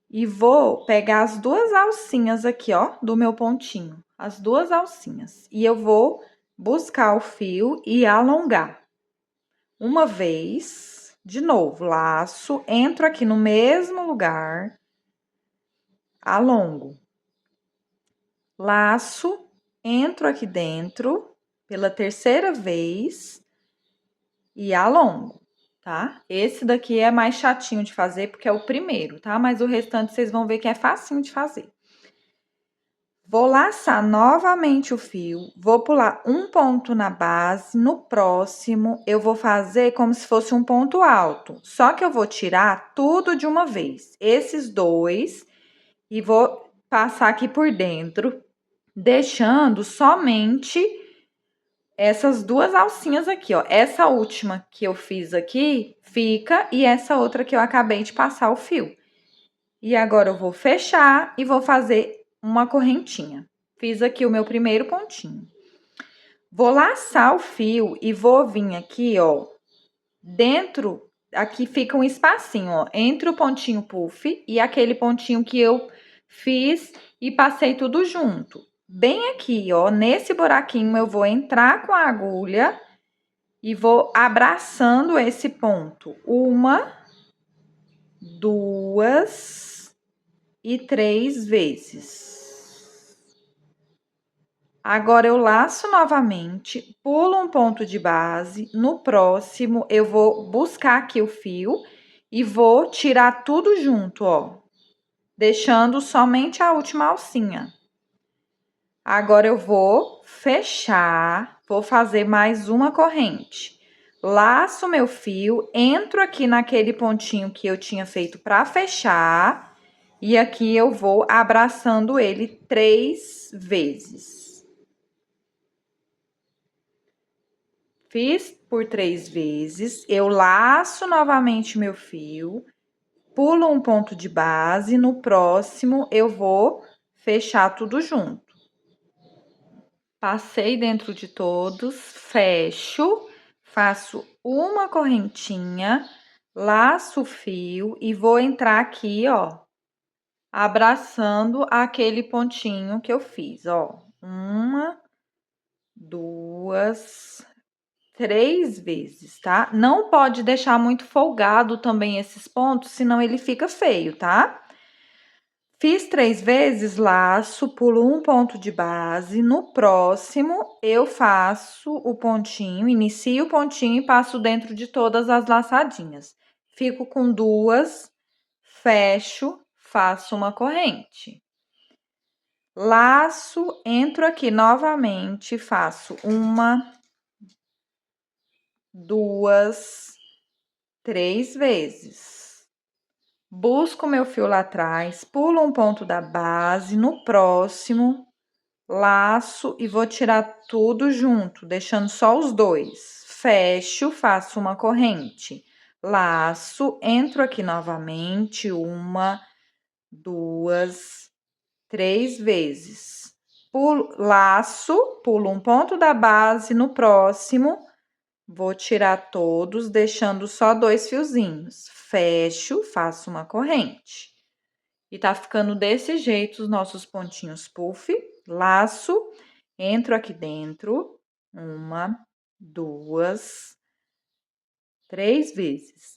e vou pegar as 2 alcinhas aqui, ó, do meu pontinho, as 2 alcinhas. E eu vou buscar o fio e alongar. Uma vez, de novo, laço, entro aqui no mesmo lugar, alongo. Laço, entro aqui dentro pela terceira vez e alongo, tá? Esse daqui é mais chatinho de fazer porque é o primeiro, tá? Mas o restante vocês vão ver que é facinho de fazer. Vou laçar novamente o fio, vou pular um ponto na base, no próximo eu vou fazer como se fosse um ponto alto, só que eu vou tirar tudo de uma vez, esses 2, e vou passar aqui por dentro, deixando somente essas 2 alcinhas aqui, ó. Essa última que eu fiz aqui fica e essa outra que eu acabei de passar o fio. E agora eu vou fechar e vou fazer uma correntinha. Fiz aqui o meu primeiro pontinho. Vou laçar o fio e vou vir aqui, ó, dentro, aqui fica um espacinho, ó, entre o pontinho puff e aquele pontinho que eu fiz e passei tudo junto. Bem aqui, ó, nesse buraquinho eu vou entrar com a agulha e vou abraçando esse ponto. 1, 2 e 3 vezes. Agora, eu laço novamente, pulo um ponto de base, no próximo eu vou buscar aqui o fio e vou tirar tudo junto, ó, deixando somente a última alcinha. Agora, eu vou fechar, vou fazer mais uma corrente. Laço meu fio, entro aqui naquele pontinho que eu tinha feito para fechar, e aqui eu vou abraçando ele 3 vezes. Fiz por 3 vezes, eu laço novamente meu fio, pulo um ponto de base, no próximo eu vou fechar tudo junto. Passei dentro de todos, fecho, faço uma correntinha, laço o fio e vou entrar aqui, ó, abraçando aquele pontinho que eu fiz, ó. 1, 2, 3 vezes, tá? Não pode deixar muito folgado também esses pontos, senão ele fica feio, tá? Fiz 3 vezes, laço, pulo um ponto de base. No próximo, eu faço o pontinho, inicio o pontinho e passo dentro de todas as laçadinhas. Fico com 2, fecho, faço uma corrente. Laço, entro aqui novamente, faço 1, 2, 3 vezes. Busco meu fio lá atrás, pulo um ponto da base, no próximo, laço e vou tirar tudo junto, deixando só os 2. Fecho, faço uma corrente. Laço, entro aqui novamente, 1, 2, 3 vezes. Laço, pulo um ponto da base, no próximo, vou tirar todos, deixando só 2 fiozinhos. Fecho, faço uma corrente. E tá ficando desse jeito os nossos pontinhos puff. Laço, entro aqui dentro, 1, 2, 3 vezes.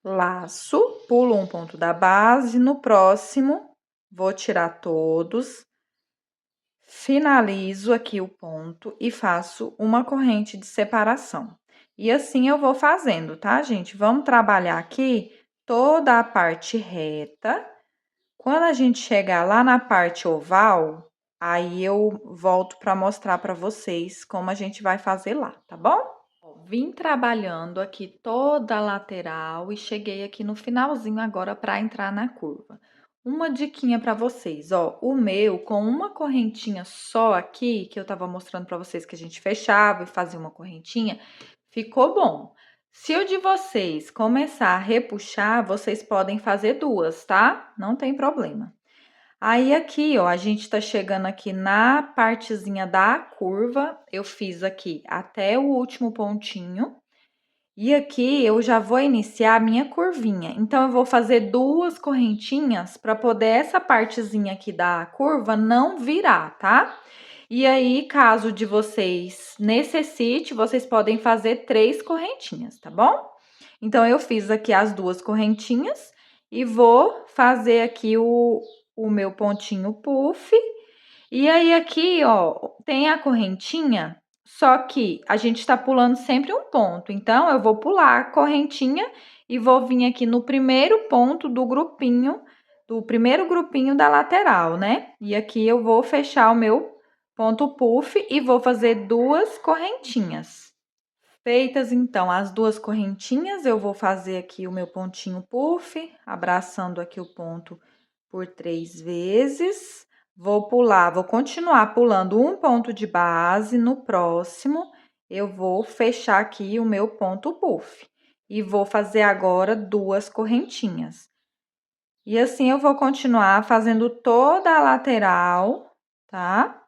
Laço, pulo um ponto da base, no próximo, vou tirar todos, finalizo aqui o ponto e faço uma corrente de separação. E assim eu vou fazendo, tá, gente? Vamos trabalhar aqui toda a parte reta. Quando a gente chegar lá na parte oval, aí eu volto para mostrar para vocês como a gente vai fazer lá, tá bom? vim trabalhando aqui toda a lateral e cheguei aqui no finalzinho agora para entrar na curva. Uma diquinha para vocês, ó, o meu com uma correntinha só aqui, que eu tava mostrando para vocês que a gente fechava e fazia uma correntinha, ficou bom. Se o de vocês começar a repuxar, vocês podem fazer duas, tá? Não tem problema. Aí aqui, ó, a gente tá chegando aqui na partezinha da curva, eu fiz aqui até o último pontinho. E aqui eu já vou iniciar a minha curvinha. Então, eu vou fazer duas correntinhas para poder essa partezinha aqui da curva não virar, tá? E aí, caso de vocês necessite, vocês podem fazer 3 correntinhas, tá bom? Então, eu fiz aqui as duas correntinhas e vou fazer aqui o meu pontinho puff. E aí, aqui, ó, tem a correntinha, só que a gente tá pulando sempre um ponto. Então, eu vou pular a correntinha e vou vir aqui no primeiro ponto do grupinho, do primeiro grupinho da lateral, né? E aqui eu vou fechar o meu ponto puff e vou fazer duas correntinhas. Feitas, então, as duas correntinhas, eu vou fazer aqui o meu pontinho puff, abraçando aqui o ponto por 3 vezes. Vou pular, vou continuar pulando um ponto de base. No próximo, eu vou fechar aqui o meu ponto puff. E vou fazer agora duas correntinhas. E assim, eu vou continuar fazendo toda a lateral, tá?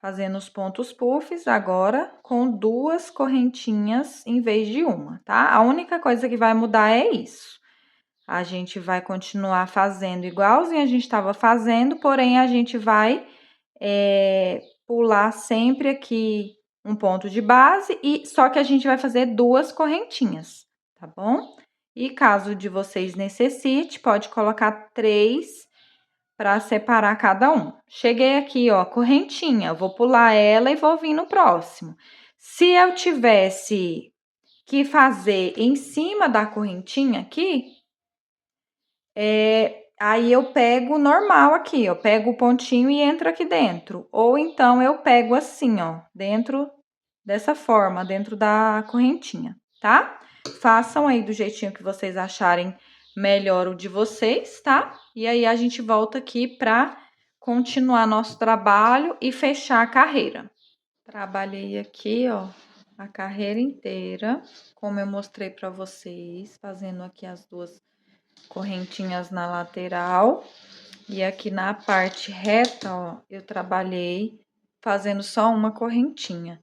Fazendo os pontos puffs agora com duas correntinhas em vez de uma, tá? A única coisa que vai mudar é isso. A gente vai continuar fazendo igualzinho a gente estava fazendo, porém a gente vai pular sempre aqui um ponto de base e só que a gente vai fazer duas correntinhas, tá bom? E caso de vocês necessite, pode colocar 3 para separar cada um. Cheguei aqui, ó, correntinha, eu vou pular ela e vou vir no próximo. Se eu tivesse que fazer em cima da correntinha aqui, aí eu pego normal aqui, eu pego o pontinho e entro aqui dentro. Ou então eu pego assim, ó, dentro dessa forma, dentro da correntinha, tá? Façam aí do jeitinho que vocês acharem melhor o de vocês, tá? E aí a gente volta aqui para continuar nosso trabalho e fechar a carreira. Trabalhei aqui, ó, a carreira inteira, como eu mostrei para vocês, fazendo aqui as duas correntinhas na lateral. E aqui na parte reta, ó, eu trabalhei fazendo só uma correntinha.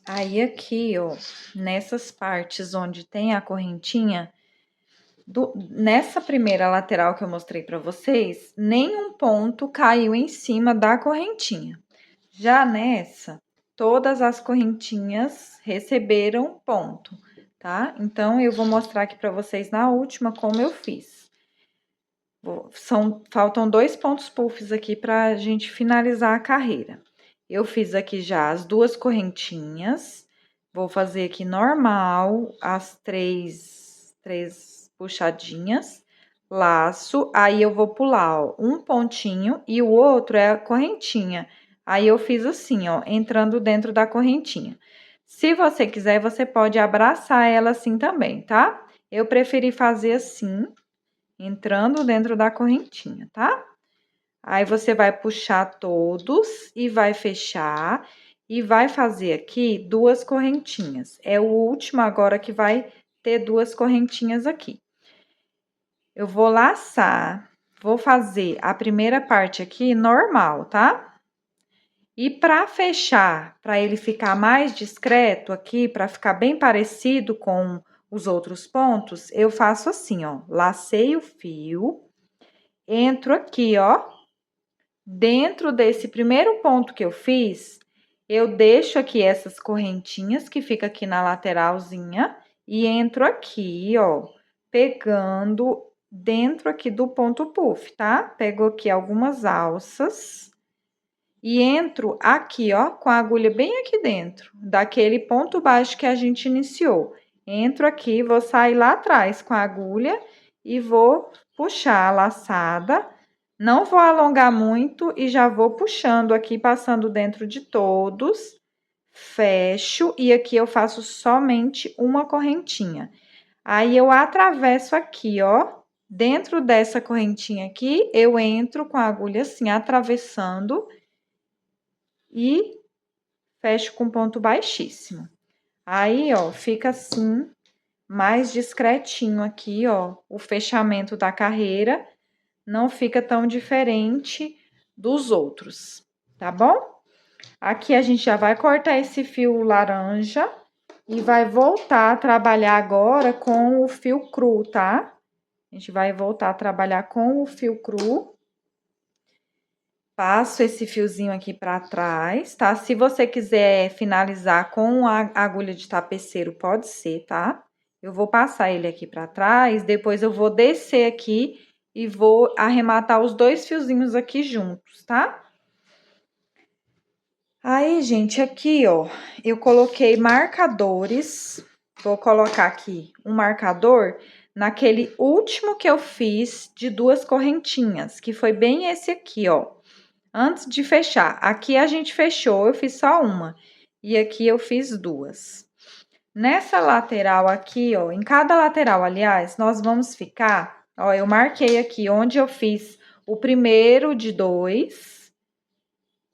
Aí aqui, ó, nessas partes onde tem a correntinha, nessa primeira lateral que eu mostrei para vocês, nenhum ponto caiu em cima da correntinha. Já nessa, todas as correntinhas receberam ponto, tá? Então, eu vou mostrar aqui para vocês na última como eu fiz. Faltam 2 pontos puffs aqui para a gente finalizar a carreira. Eu fiz aqui já as duas correntinhas, vou fazer aqui normal, as três puxadinhas, laço, aí eu vou pular, ó, um pontinho e o outro é a correntinha. Aí, eu fiz assim, ó, entrando dentro da correntinha. Se você quiser, você pode abraçar ela assim também, tá? Eu preferi fazer assim, entrando dentro da correntinha, tá? Aí, você vai puxar todos e vai fechar e vai fazer aqui duas correntinhas. É o último agora que vai ter duas correntinhas aqui. Eu vou laçar, vou fazer a primeira parte aqui normal, tá? E para fechar, para ele ficar mais discreto aqui, para ficar bem parecido com os outros pontos, eu faço assim, ó, lacei o fio, entro aqui, ó, dentro desse primeiro ponto que eu fiz, eu deixo aqui essas correntinhas que fica aqui na lateralzinha e entro aqui, ó, pegando dentro aqui do ponto puff, tá? Pego aqui algumas alças e entro aqui, ó, com a agulha bem aqui dentro, daquele ponto baixo que a gente iniciou. Entro aqui, vou sair lá atrás com a agulha e vou puxar a laçada. Não vou alongar muito e já vou puxando aqui, passando dentro de todos, fecho e aqui eu faço somente uma correntinha. Aí, eu atravesso aqui, ó, dentro dessa correntinha aqui, eu entro com a agulha assim, atravessando e fecho com ponto baixíssimo. Aí, ó, fica assim, mais discretinho aqui, ó, o fechamento da carreira não fica tão diferente dos outros, tá bom? Aqui a gente já vai cortar esse fio laranja e vai voltar a trabalhar agora com o fio cru, tá? A gente vai voltar a trabalhar com o fio cru. Passo esse fiozinho aqui pra trás, tá? Se você quiser finalizar com a agulha de tapeceiro, pode ser, tá? Eu vou passar ele aqui pra trás, depois eu vou descer aqui e vou arrematar os dois fiozinhos aqui juntos, tá? Aí, gente, aqui, ó, eu coloquei marcadores. Vou colocar aqui um marcador naquele último que eu fiz de 2 correntinhas, que foi bem esse aqui, ó. Antes de fechar, aqui a gente fechou, eu fiz só uma. E aqui eu fiz 2. Nessa lateral aqui, ó, em cada lateral, aliás, nós vamos ficar, ó, eu marquei aqui onde eu fiz o primeiro de 2,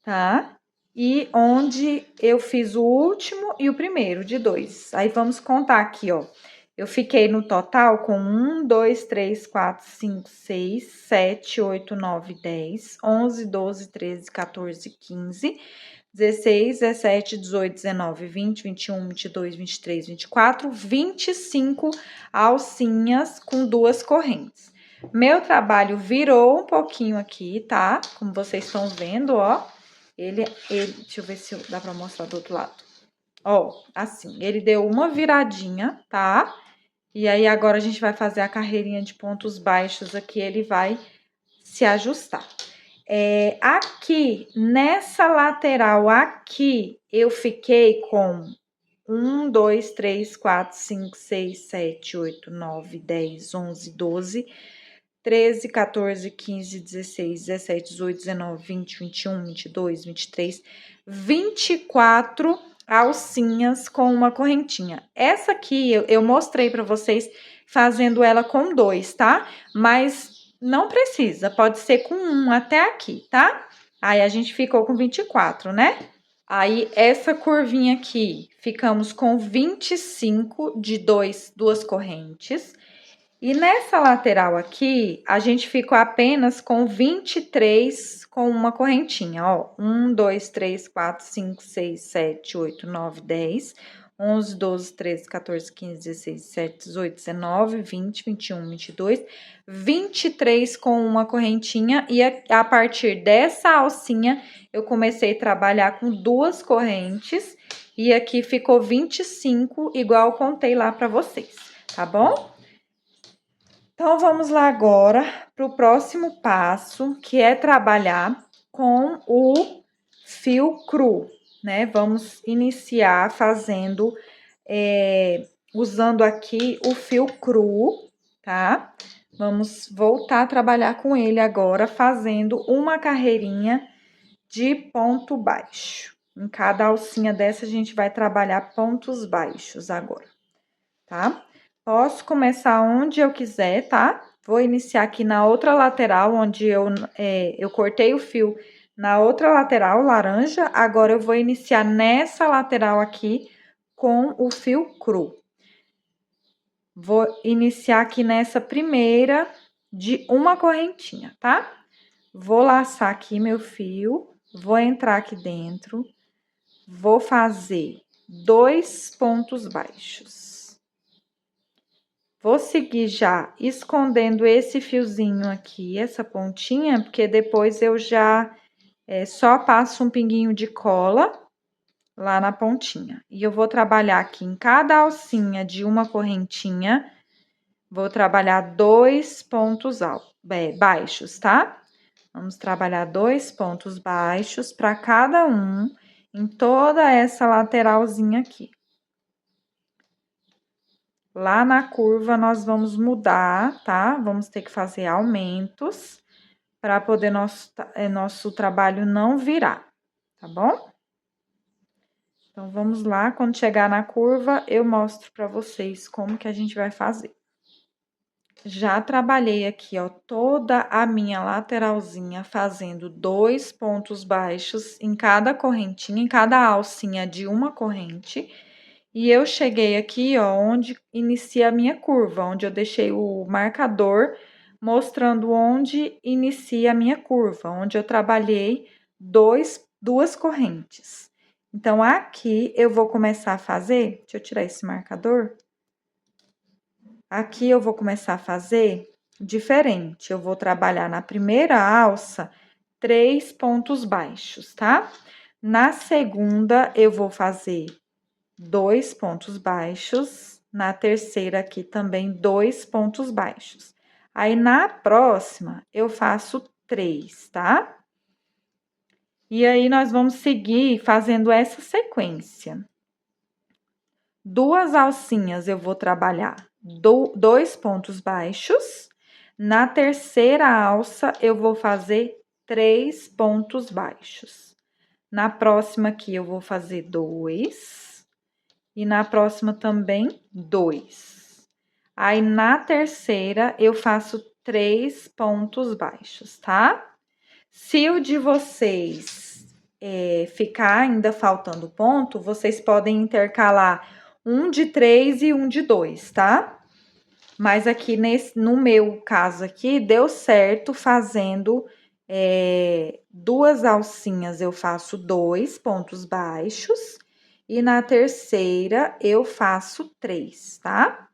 tá? E onde eu fiz o último e o primeiro de 2. Aí, vamos contar aqui, ó. Eu fiquei no total com 1, 2, 3, 4, 5, 6, 7, 8, 9, 10, 11, 12, 13, 14, 15, 16, 17, 18, 19, 20, 21, 22, 23, 24, 25 alcinhas com 2 correntes. Meu trabalho virou um pouquinho aqui, tá? Como vocês estão vendo, ó. Deixa eu ver se dá pra mostrar do outro lado. Ó, assim, ele deu uma viradinha, tá? E aí, agora a gente vai fazer a carreirinha de pontos baixos aqui, ele vai se ajustar. Aqui, nessa lateral aqui, eu fiquei com 1, 2, 3, 4, 5, 6, 7, 8, 9, 10, 11, 12, 13, 14, 15, 16, 17, 18, 19, 20, 21, 22, 23, 24 alcinhas com uma correntinha. Essa aqui eu mostrei para vocês fazendo ela com 2, tá? Mas não precisa, pode ser com 1 até aqui, tá? Aí, a gente ficou com 24, né? Aí, essa curvinha aqui, ficamos com 25 de duas correntes. E nessa lateral aqui, a gente ficou apenas com 23 com uma correntinha, ó. 1, 2, 3, 4, 5, 6, 7, 8, 9, 10, 11, 12, 13, 14, 15, 16, 17, 18, 19, 20, 21, 22, 23 com uma correntinha. E a partir dessa alcinha, eu comecei a trabalhar com 2 correntes. E aqui ficou 25, igual eu contei lá pra vocês, tá bom? Então, vamos lá agora para o próximo passo, que é trabalhar com o fio cru, né? Vamos iniciar fazendo, usando aqui o fio cru, tá? Vamos voltar a trabalhar com ele agora, fazendo uma carreirinha de ponto baixo. Em cada alcinha dessa, a gente vai trabalhar pontos baixos agora, tá? Posso começar onde eu quiser, tá? Vou iniciar aqui na outra lateral, onde eu cortei o fio na outra lateral, laranja. Agora, eu vou iniciar nessa lateral aqui com o fio cru. Vou iniciar aqui nessa primeira de uma correntinha, tá? Vou laçar aqui meu fio, vou entrar aqui dentro, vou fazer 2 pontos baixos. Vou seguir já escondendo esse fiozinho aqui, essa pontinha, porque depois eu já só passo um pinguinho de cola lá na pontinha. E eu vou trabalhar aqui em cada alcinha de uma correntinha, vou trabalhar 2 pontos baixos, tá? Vamos trabalhar 2 pontos baixos para cada um em toda essa lateralzinha aqui. Lá na curva, nós vamos mudar, tá? Vamos ter que fazer aumentos para poder nosso trabalho não virar, tá bom? Então, vamos lá, quando chegar na curva, eu mostro pra vocês como que a gente vai fazer. Já trabalhei aqui, ó, toda a minha lateralzinha fazendo 2 pontos baixos em cada correntinha, em cada alcinha de uma corrente. E eu cheguei aqui, ó, onde inicia a minha curva, onde eu deixei o marcador mostrando onde inicia a minha curva, onde eu trabalhei duas correntes. Então, aqui eu vou começar a fazer, deixa eu tirar esse marcador. Aqui eu vou começar a fazer diferente. Eu vou trabalhar na primeira alça 3 pontos baixos, tá? Na segunda, eu vou fazer 2 pontos baixos. Na terceira aqui também 2 pontos baixos. Aí, na próxima, eu faço 3, tá? E aí, nós vamos seguir fazendo essa sequência. 2 alcinhas eu vou trabalhar 2 pontos baixos. Na terceira alça, eu vou fazer 3 pontos baixos. Na próxima aqui, eu vou fazer 2. E na próxima também, 2. Aí, na terceira, eu faço 3 pontos baixos, tá? Se o de vocês ficar ainda faltando ponto, vocês podem intercalar um de 3 e um de 2, tá? Mas aqui no meu caso aqui, deu certo fazendo 2 alcinhas, eu faço 2 pontos baixos. E na terceira, eu faço 3, tá?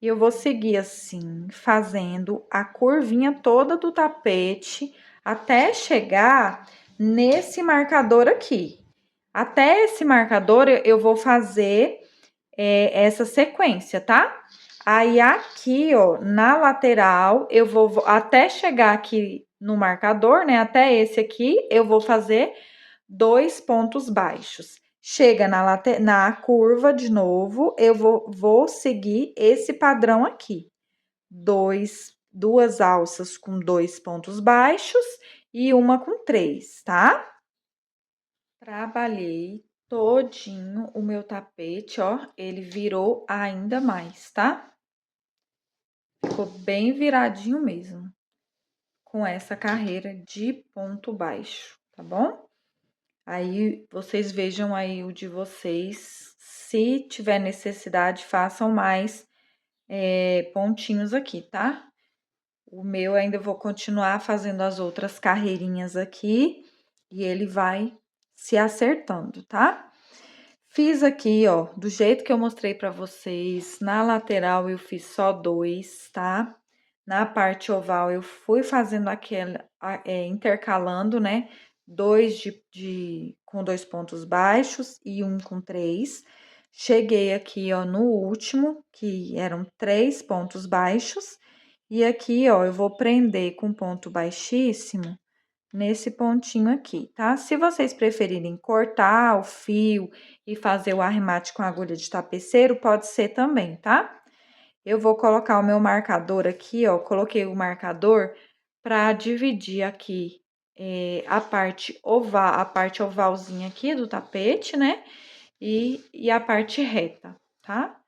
E eu vou seguir assim, fazendo a curvinha toda do tapete, até chegar nesse marcador aqui. Até esse marcador, eu vou fazer essa sequência, tá? Aí, aqui, ó, na lateral, eu vou até chegar aqui no marcador, né? Até esse aqui, eu vou fazer 2 pontos baixos. Chega na curva de novo, eu vou seguir esse padrão aqui. Duas alças com 2 pontos baixos e uma com 3, tá? Trabalhei todinho o meu tapete, ó, ele virou ainda mais, tá? Ficou bem viradinho mesmo, com essa carreira de ponto baixo, tá bom? Aí, vocês vejam aí o de vocês, se tiver necessidade, façam mais pontinhos aqui, tá? O meu ainda vou continuar fazendo as outras carreirinhas aqui, e ele vai se acertando, tá? Fiz aqui, ó, do jeito que eu mostrei pra vocês, na lateral eu fiz só 2, tá? Na parte oval eu fui fazendo aquela, intercalando, né? 2 com 2 pontos baixos e um com 3. Cheguei aqui, ó, no último, que eram 3 pontos baixos. E aqui, ó, eu vou prender com ponto baixíssimo nesse pontinho aqui, tá? Se vocês preferirem cortar o fio e fazer o arremate com agulha de tapeceiro, pode ser também, tá? Eu vou colocar o meu marcador aqui, ó, coloquei o marcador para dividir aqui a parte ovalzinha aqui do tapete, né? E a parte reta, tá?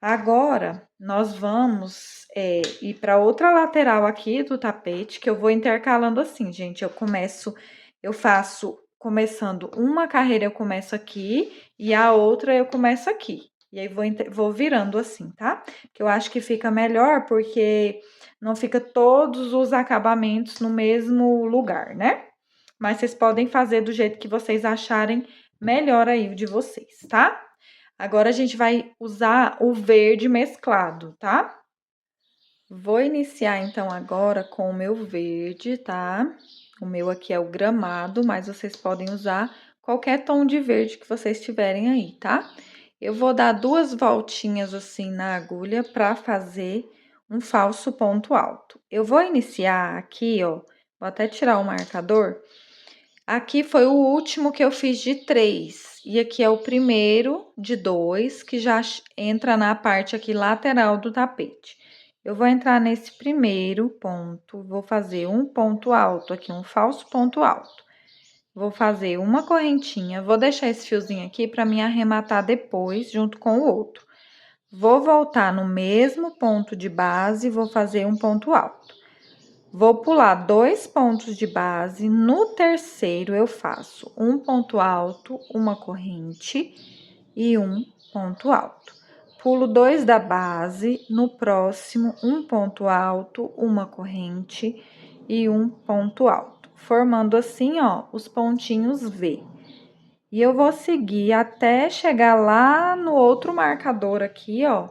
Agora, nós vamos ir para outra lateral aqui do tapete, que eu vou intercalando assim, gente. Eu faço, começando uma carreira, eu começo aqui, e a outra eu começo aqui. E aí, vou virando assim, tá? Que eu acho que fica melhor, porque não fica todos os acabamentos no mesmo lugar, né? Mas vocês podem fazer do jeito que vocês acharem melhor aí o de vocês, tá? Agora, a gente vai usar o verde mesclado, tá? Vou iniciar, então, agora com o meu verde, tá? O meu aqui é o gramado, mas vocês podem usar qualquer tom de verde que vocês tiverem aí, tá? Eu vou dar 2 voltinhas assim na agulha para fazer um falso ponto alto. Eu vou iniciar aqui, ó, vou até tirar o marcador. Aqui foi o último que eu fiz de 3, e aqui é o primeiro de 2, que já entra na parte aqui lateral do tapete. Eu vou entrar nesse primeiro ponto, vou fazer um ponto alto aqui, um falso ponto alto. vou fazer uma correntinha, vou deixar esse fiozinho aqui para me arrematar depois, junto com o outro. Vou voltar no mesmo ponto de base, vou fazer um ponto alto. Vou pular 2 pontos de base, no terceiro eu faço um ponto alto, uma corrente e um ponto alto. Pulo 2 da base, no próximo um ponto alto, uma corrente e um ponto alto, formando assim, ó, os pontinhos V. E eu vou seguir até chegar lá no outro marcador aqui, ó,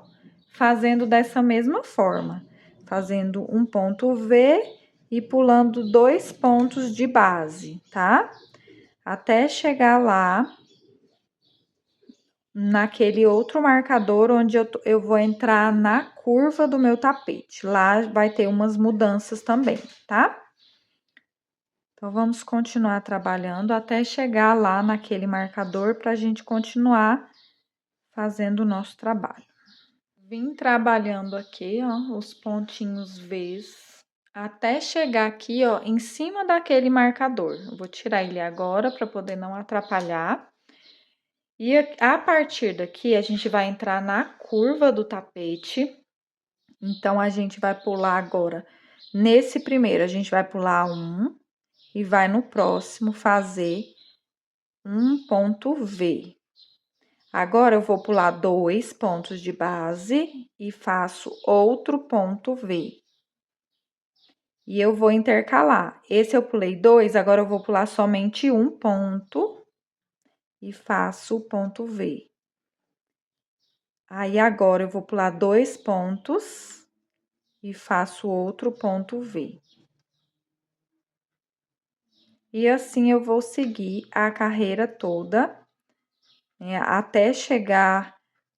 fazendo dessa mesma forma, fazendo um ponto V e pulando 2 pontos de base, tá? Até chegar lá naquele outro marcador onde eu vou entrar na curva do meu tapete. Lá vai ter umas mudanças também, tá? Então, vamos continuar trabalhando até chegar lá naquele marcador para a gente continuar fazendo o nosso trabalho. Vim trabalhando aqui, ó, os pontinhos V's, até chegar aqui, ó, em cima daquele marcador. Eu vou tirar ele agora para poder não atrapalhar. E a partir daqui, a gente vai entrar na curva do tapete. Então, a gente vai pular agora. Nesse primeiro, a gente vai pular um e vai no próximo fazer um ponto V. Agora, eu vou pular 2 pontos de base e faço outro ponto V. E eu vou intercalar. Esse eu pulei 2, agora eu vou pular somente um ponto e faço o ponto V. Aí, agora, eu vou pular 2 pontos e faço outro ponto V. E assim eu vou seguir a carreira toda, né, até chegar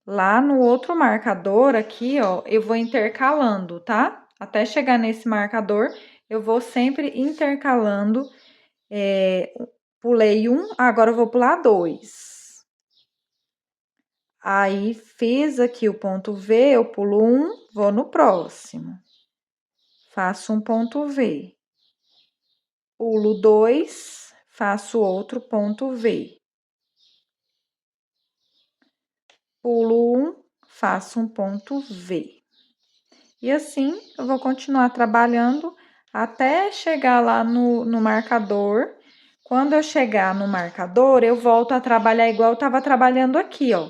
lá no outro marcador aqui, ó, eu vou intercalando, tá? Até chegar nesse marcador, eu vou sempre intercalando. Pulei um, agora eu vou pular 2. Aí, fiz aqui o ponto V, eu pulo um, vou no próximo. Faço um ponto V. Pulo 2, faço outro ponto V. Pulo um, faço um ponto V. E assim, eu vou continuar trabalhando até chegar lá no marcador. Quando eu chegar no marcador, eu volto a trabalhar igual eu estava trabalhando aqui, ó.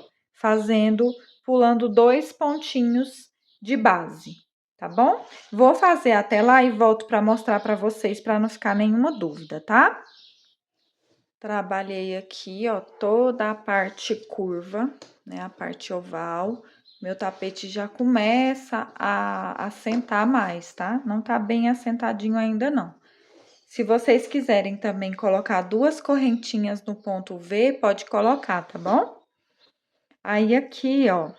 Pulando 2 pontinhos de base, tá bom? Vou fazer até lá e volto para mostrar para vocês, para não ficar nenhuma dúvida, tá? Trabalhei aqui, ó, toda a parte curva, né, a parte oval. Meu tapete já começa a assentar mais, tá? Não tá bem assentadinho ainda, não. Se vocês quiserem também colocar 2 correntinhas no ponto V, pode colocar, tá bom? Aí, aqui, ó,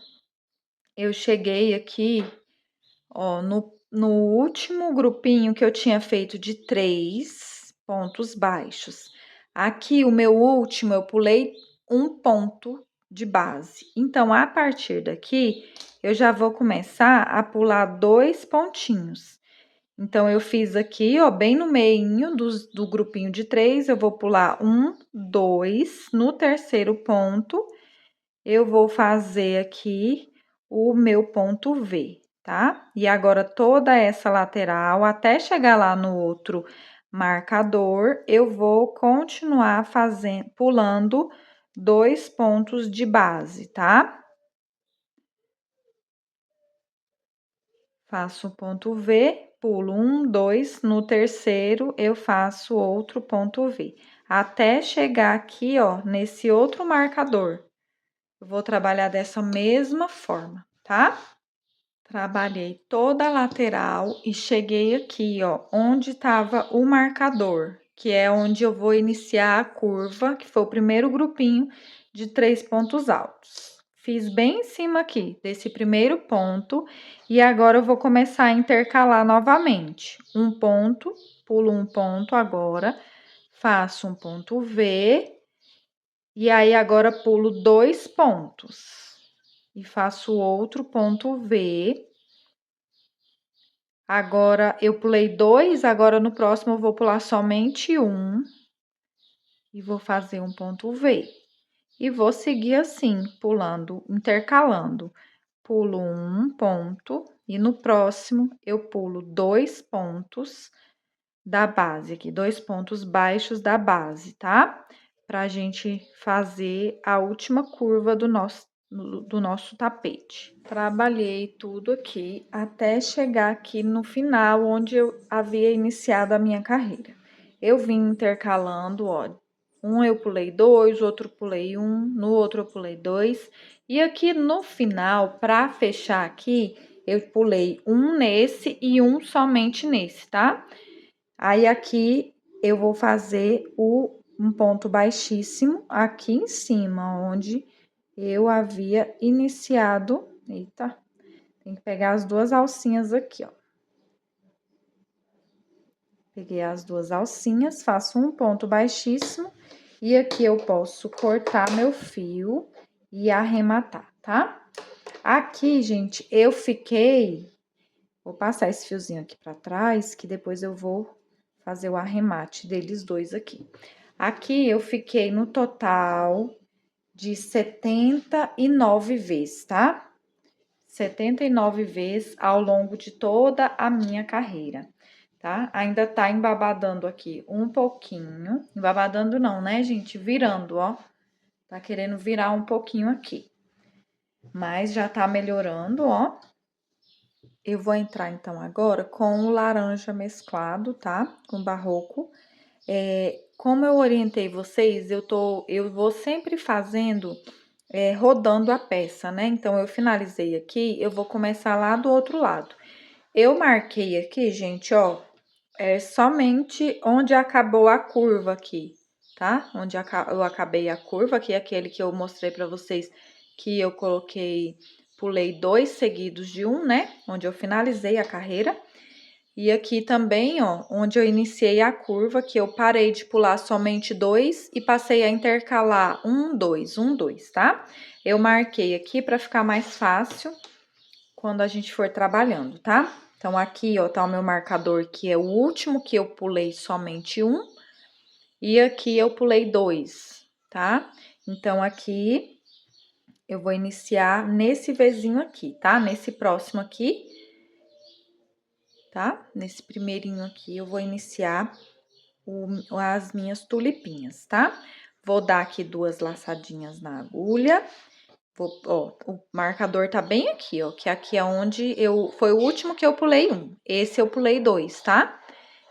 eu cheguei aqui, ó, no último grupinho que eu tinha feito de 3 pontos baixos. Aqui, o meu último, eu pulei um ponto de base. Então, a partir daqui, eu já vou começar a pular 2 pontinhos. Então, eu fiz aqui, ó, bem no meinho do grupinho de 3, eu vou pular 1, 2, no terceiro ponto, eu vou fazer aqui o meu ponto V, tá? E agora, toda essa lateral, até chegar lá no outro marcador, eu vou continuar pulando 2 pontos de base, tá? Faço o ponto V, pulo 1, 2, no terceiro eu faço outro ponto V. Até chegar aqui, ó, nesse outro marcador. Eu vou trabalhar dessa mesma forma, tá? Trabalhei toda a lateral e cheguei aqui, ó, onde tava o marcador, que é onde eu vou iniciar a curva, que foi o primeiro grupinho de 3 pontos altos. Fiz bem em cima aqui desse primeiro ponto e agora eu vou começar a intercalar novamente. Um ponto, pulo um ponto agora, faço um ponto V e aí agora pulo 2 pontos e faço outro ponto V. Agora, eu pulei 2, agora no próximo eu vou pular somente um. e vou fazer um ponto V. E vou seguir assim, pulando, intercalando. Pulo um ponto e no próximo eu pulo 2 pontos da base aqui, 2 pontos baixos da base, tá? Pra gente fazer a última curva do nosso tapete. Trabalhei tudo aqui até chegar aqui no final, onde eu havia iniciado a minha carreira. Eu vim intercalando, ó, um eu pulei 2, outro pulei 1, no outro eu pulei 2. E aqui no final, para fechar aqui, eu pulei um nesse e um somente nesse, tá? Aí, aqui, eu vou fazer um ponto baixíssimo aqui em cima, onde eu havia iniciado. Eita, tem que pegar as duas alcinhas aqui, ó. Peguei as duas alcinhas, faço um ponto baixíssimo e aqui eu posso cortar meu fio e arrematar, tá? Aqui, gente, eu fiquei... Vou passar esse fiozinho aqui pra trás, que depois eu vou fazer o arremate deles dois aqui. Aqui eu fiquei no total de 79 vezes, tá? 79 vezes ao longo de toda a minha carreira, tá? Ainda tá embabadando aqui um pouquinho. Embabadando não, né, gente? Virando, ó. Tá querendo virar um pouquinho aqui. Mas já tá melhorando, ó. Eu vou entrar, então, agora com o laranja mesclado, tá? Com barroco. Como eu orientei vocês, eu vou sempre fazendo, rodando a peça, né? Então, eu finalizei aqui, eu vou começar lá do outro lado. Eu marquei aqui, gente, ó, somente onde acabou a curva aqui, tá? Onde eu acabei a curva, aqui, aquele que eu mostrei pra vocês que eu coloquei, pulei 2 seguidos de um, né? Onde eu finalizei a carreira. E aqui também, ó, onde eu iniciei a curva, que eu parei de pular somente 2 e passei a intercalar 1, 2, 1, 2, tá? Eu marquei aqui para ficar mais fácil quando a gente for trabalhando, tá? Então, aqui, ó, tá o meu marcador, que é o último que eu pulei somente 1, e aqui eu pulei 2, tá? Então, aqui eu vou iniciar nesse Vzinho aqui, tá? Nesse próximo aqui, tá? Nesse primeirinho aqui, eu vou iniciar as minhas tulipinhas, tá? Vou dar aqui 2 laçadinhas na agulha. Ó, o marcador tá bem aqui, ó, que aqui é onde foi o último que eu pulei 1. Esse eu pulei 2, tá?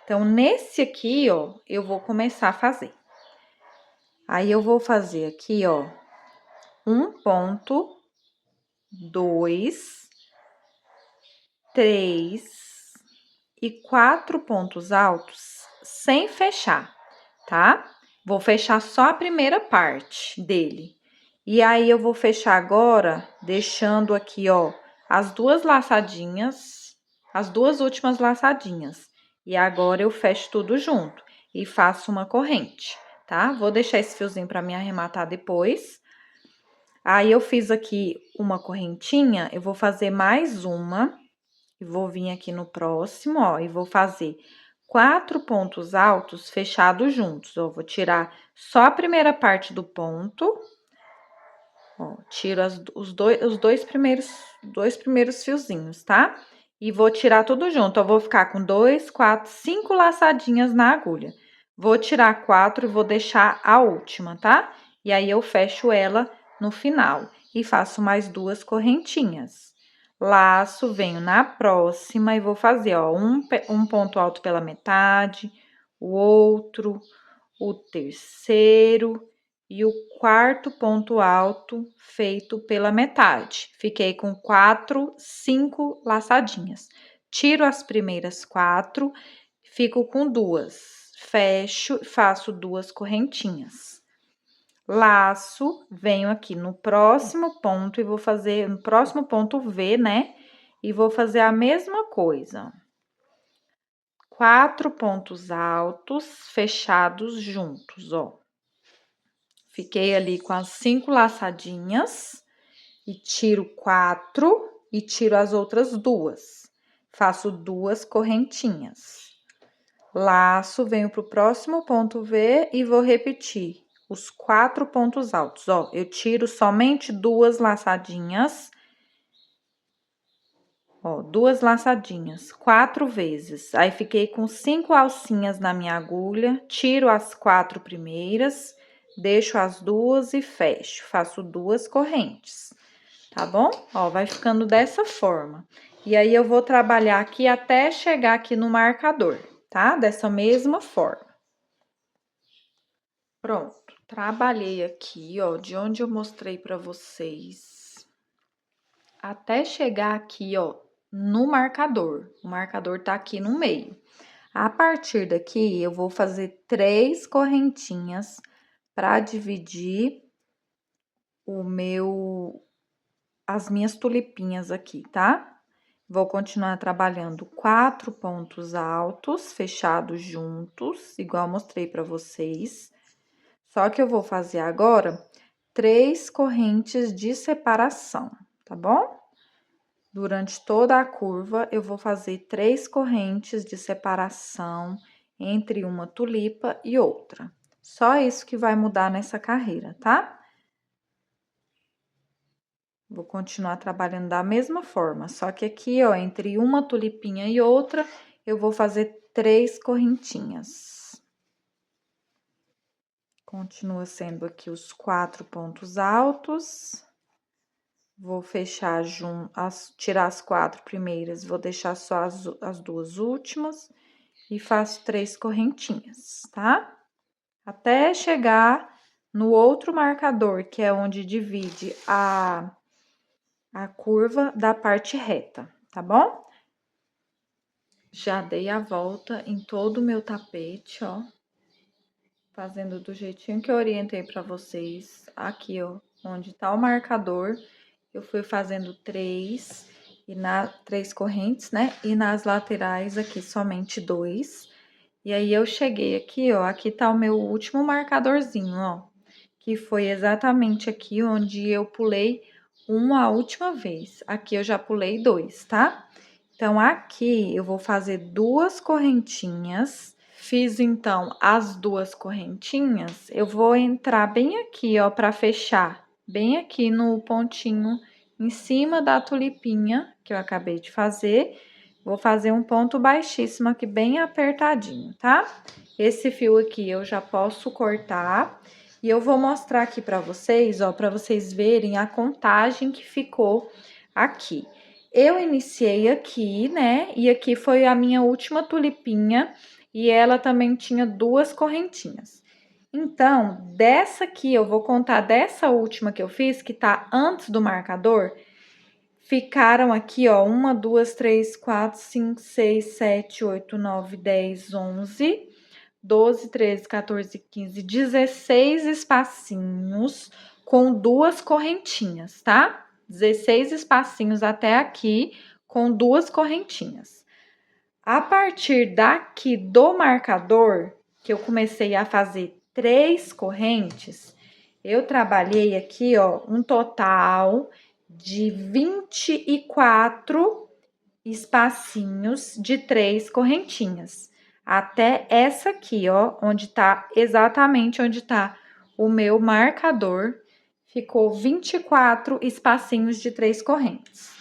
Então, nesse aqui, ó, eu vou começar a fazer. Aí, eu vou fazer aqui, ó, 1 ponto, 2, 3 e 4 pontos altos sem fechar, tá? Vou fechar só a primeira parte dele. E aí, eu vou fechar agora, deixando aqui, ó, as duas laçadinhas, as duas últimas laçadinhas. E agora, eu fecho tudo junto e faço uma corrente, tá? Vou deixar esse fiozinho pra me arrematar depois. Aí, eu fiz aqui uma correntinha, eu vou fazer mais uma. E vou vir aqui no próximo, ó, e vou fazer 4 pontos altos fechados juntos, ó. Vou tirar só a primeira parte do ponto, ó, tiro os dois primeiros fiozinhos, tá? E vou tirar tudo junto, ó, vou ficar com 2, 4, 5 laçadinhas na agulha. Vou tirar 4 e vou deixar a última, tá? E aí, eu fecho ela no final e faço mais 2 correntinhas. Laço, venho na próxima e vou fazer, ó, um ponto alto pela metade, o outro, o terceiro e o quarto ponto alto feito pela metade. Fiquei com 4, 5 laçadinhas. Tiro as primeiras 4, fico com 2. Fecho, faço 2 correntinhas. Laço, venho aqui no próximo ponto e vou fazer, no próximo ponto V, né? E vou fazer a mesma coisa. 4 pontos altos fechados juntos, ó. Fiquei ali com as 5 laçadinhas e tiro 4 e tiro as outras 2. Faço 2 correntinhas. laço, venho pro próximo ponto V e vou repetir os 4 pontos altos, ó. Eu tiro somente 2 laçadinhas, ó, 2 laçadinhas, 4 vezes. Aí, fiquei com 5 alcinhas na minha agulha, tiro as 4 primeiras, deixo as 2 e fecho. Faço 2 correntes, tá bom? Ó, vai ficando dessa forma. E aí, eu vou trabalhar aqui até chegar aqui no marcador, tá? Dessa mesma forma. Pronto, trabalhei aqui, ó, de onde eu mostrei pra vocês, até chegar aqui, ó, no marcador. O marcador tá aqui no meio. A partir daqui, eu vou fazer 3 correntinhas pra dividir as minhas tulipinhas aqui, tá? Vou continuar trabalhando 4 pontos altos, fechados juntos, igual mostrei pra vocês. Só que eu vou fazer agora 3 correntes de separação, tá bom? Durante toda a curva, eu vou fazer 3 correntes de separação entre uma tulipa e outra. Só isso que vai mudar nessa carreira, tá? Vou continuar trabalhando da mesma forma, só que aqui, ó, entre uma tulipinha e outra, eu vou fazer 3 correntinhas. Continua sendo aqui os 4 pontos altos. Vou fechar tirar as 4 primeiras, vou deixar só as 2 últimas e faço 3 correntinhas, tá? Até chegar no outro marcador, que é onde divide a curva da parte reta, tá bom? Já dei a volta em todo o meu tapete, ó. Fazendo do jeitinho que eu orientei pra vocês. Aqui, ó, onde tá o marcador, eu fui fazendo 3 correntes, né? E nas laterais aqui somente 2. E aí, eu cheguei aqui, ó, aqui tá o meu último marcadorzinho, ó. Que foi exatamente aqui onde eu pulei a última vez. Aqui eu já pulei 2, tá? Então, aqui eu vou fazer 2 correntinhas. Fiz, então, as 2 correntinhas, eu vou entrar bem aqui, ó, pra fechar. Bem aqui no pontinho, em cima da tulipinha que eu acabei de fazer. Vou fazer um ponto baixíssimo aqui, bem apertadinho, tá? Esse fio aqui eu já posso cortar. E eu vou mostrar aqui pra vocês, ó, pra vocês verem a contagem que ficou aqui. Eu iniciei aqui, né? E aqui foi a minha última tulipinha. E ela também tinha 2 correntinhas. Então, dessa aqui, eu vou contar dessa última que eu fiz, que tá antes do marcador, ficaram aqui, ó, 1, 2, 3, 4, 5, 6, 7, 8, 9, 10, 11, 12, 13, 14, 15, 16 espacinhos com 2 correntinhas, tá? 16 espacinhos até aqui com 2 correntinhas. A partir daqui do marcador, que eu comecei a fazer 3 correntes, eu trabalhei aqui, ó, um total de 24 espacinhos de 3 correntinhas. Até essa aqui, ó, exatamente onde tá o meu marcador, ficou 24 espacinhos de 3 correntes.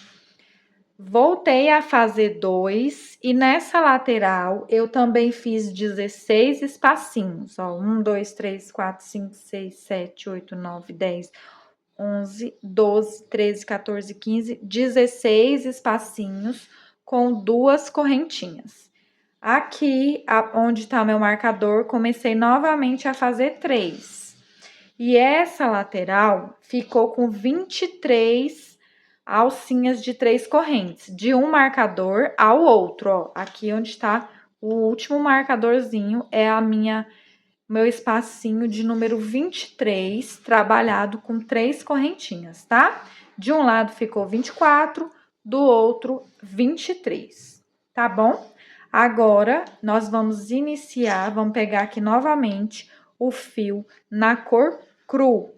Voltei a fazer 2 e nessa lateral eu também fiz 16 espacinhos, ó, 1, 2, 3, 4, 5, 6, 7, 8, 9, 10, 11, 12, 13, 14, 15, 16 espacinhos com 2 correntinhas. Aqui, onde tá meu marcador, comecei novamente a fazer 3. E essa lateral ficou com 23 alcinhas de 3 correntes, de um marcador ao outro, ó. Aqui onde tá o último marcadorzinho é meu espacinho de número 23, trabalhado com 3 correntinhas, tá? De um lado ficou 24, do outro 23, tá bom? Agora, nós vamos vamos pegar aqui novamente o fio na cor cru,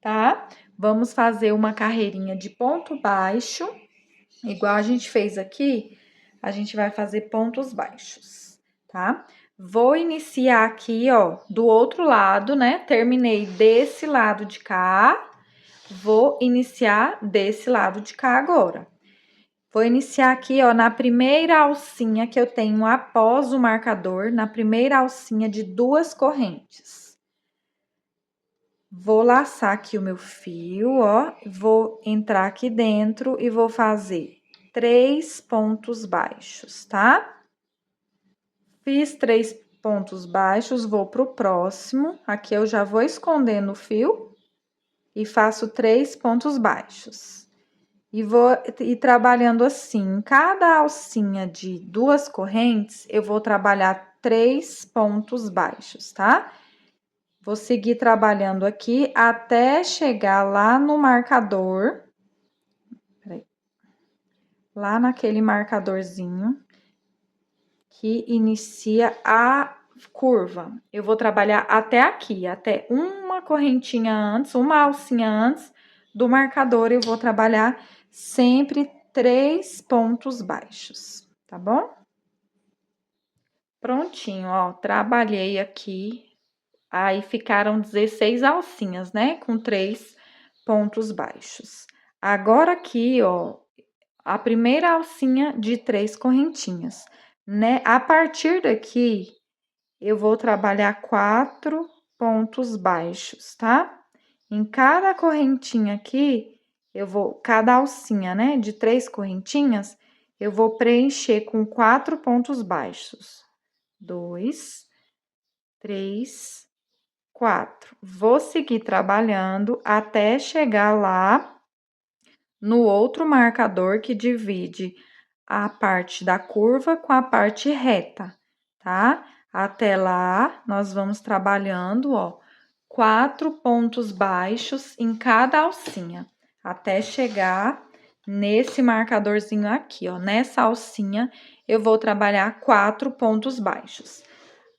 tá? Vamos fazer uma carreirinha de ponto baixo, igual a gente fez aqui, a gente vai fazer pontos baixos, tá? Vou iniciar aqui, ó, do outro lado, né? Terminei desse lado de cá, vou iniciar desse lado de cá agora. Vou iniciar aqui, ó, na primeira alcinha que eu tenho após o marcador, na primeira alcinha de 2 correntes. Vou laçar aqui o meu fio, ó, vou entrar aqui dentro e vou fazer 3 pontos baixos, tá? Fiz 3 pontos baixos, vou pro próximo. Aqui eu já vou escondendo o fio e faço 3 pontos baixos. E vou ir trabalhando assim, em cada alcinha de 2 correntes, eu vou trabalhar 3 pontos baixos, tá? Vou seguir trabalhando aqui até chegar lá no marcador. Peraí. Lá naquele marcadorzinho que inicia a curva. Eu vou trabalhar até aqui, até uma correntinha antes, uma alcinha antes do marcador, eu vou trabalhar sempre 3 pontos baixos, tá bom? Prontinho, ó, trabalhei aqui, aí ficaram 16 alcinhas, né, com 3 pontos baixos. Agora aqui, ó, a primeira alcinha de 3 correntinhas, né? A partir daqui, eu vou trabalhar 4 pontos baixos, tá? Em cada correntinha aqui, cada alcinha, né, de 3 correntinhas, eu vou preencher com 4 pontos baixos. 2, 3, 4. Vou seguir trabalhando até chegar lá no outro marcador que divide a parte da curva com a parte reta, tá? Até lá, nós vamos trabalhando, ó, 4 pontos baixos em cada alcinha, até chegar nesse marcadorzinho aqui, ó. Nessa alcinha, eu vou trabalhar 4 pontos baixos.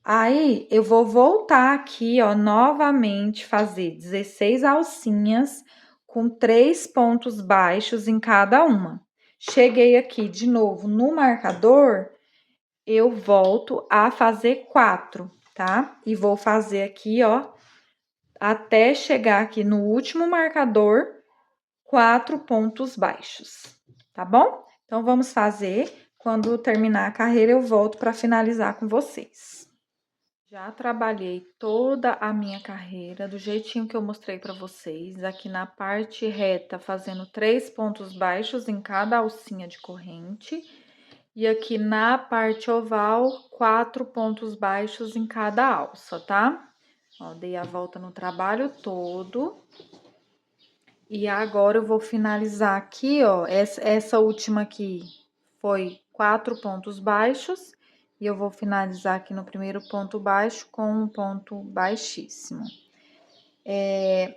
Aí, eu vou voltar aqui, ó, novamente fazer 16 alcinhas com 3 pontos baixos em cada uma. Cheguei aqui de novo no marcador, eu volto a fazer 4, tá? E vou fazer aqui, ó, até chegar aqui no último marcador, 4 pontos baixos, tá bom? Então, vamos fazer. Quando terminar a carreira, eu volto para finalizar com vocês. Já trabalhei toda a minha carreira do jeitinho que eu mostrei para vocês, aqui na parte reta, fazendo 3 pontos baixos em cada alcinha de corrente, e aqui na parte oval, 4 pontos baixos em cada alça, tá? Ó, dei a volta no trabalho todo. E agora eu vou finalizar aqui, ó, essa última aqui foi 4 pontos baixos. E eu vou finalizar aqui no primeiro ponto baixo com um ponto baixíssimo.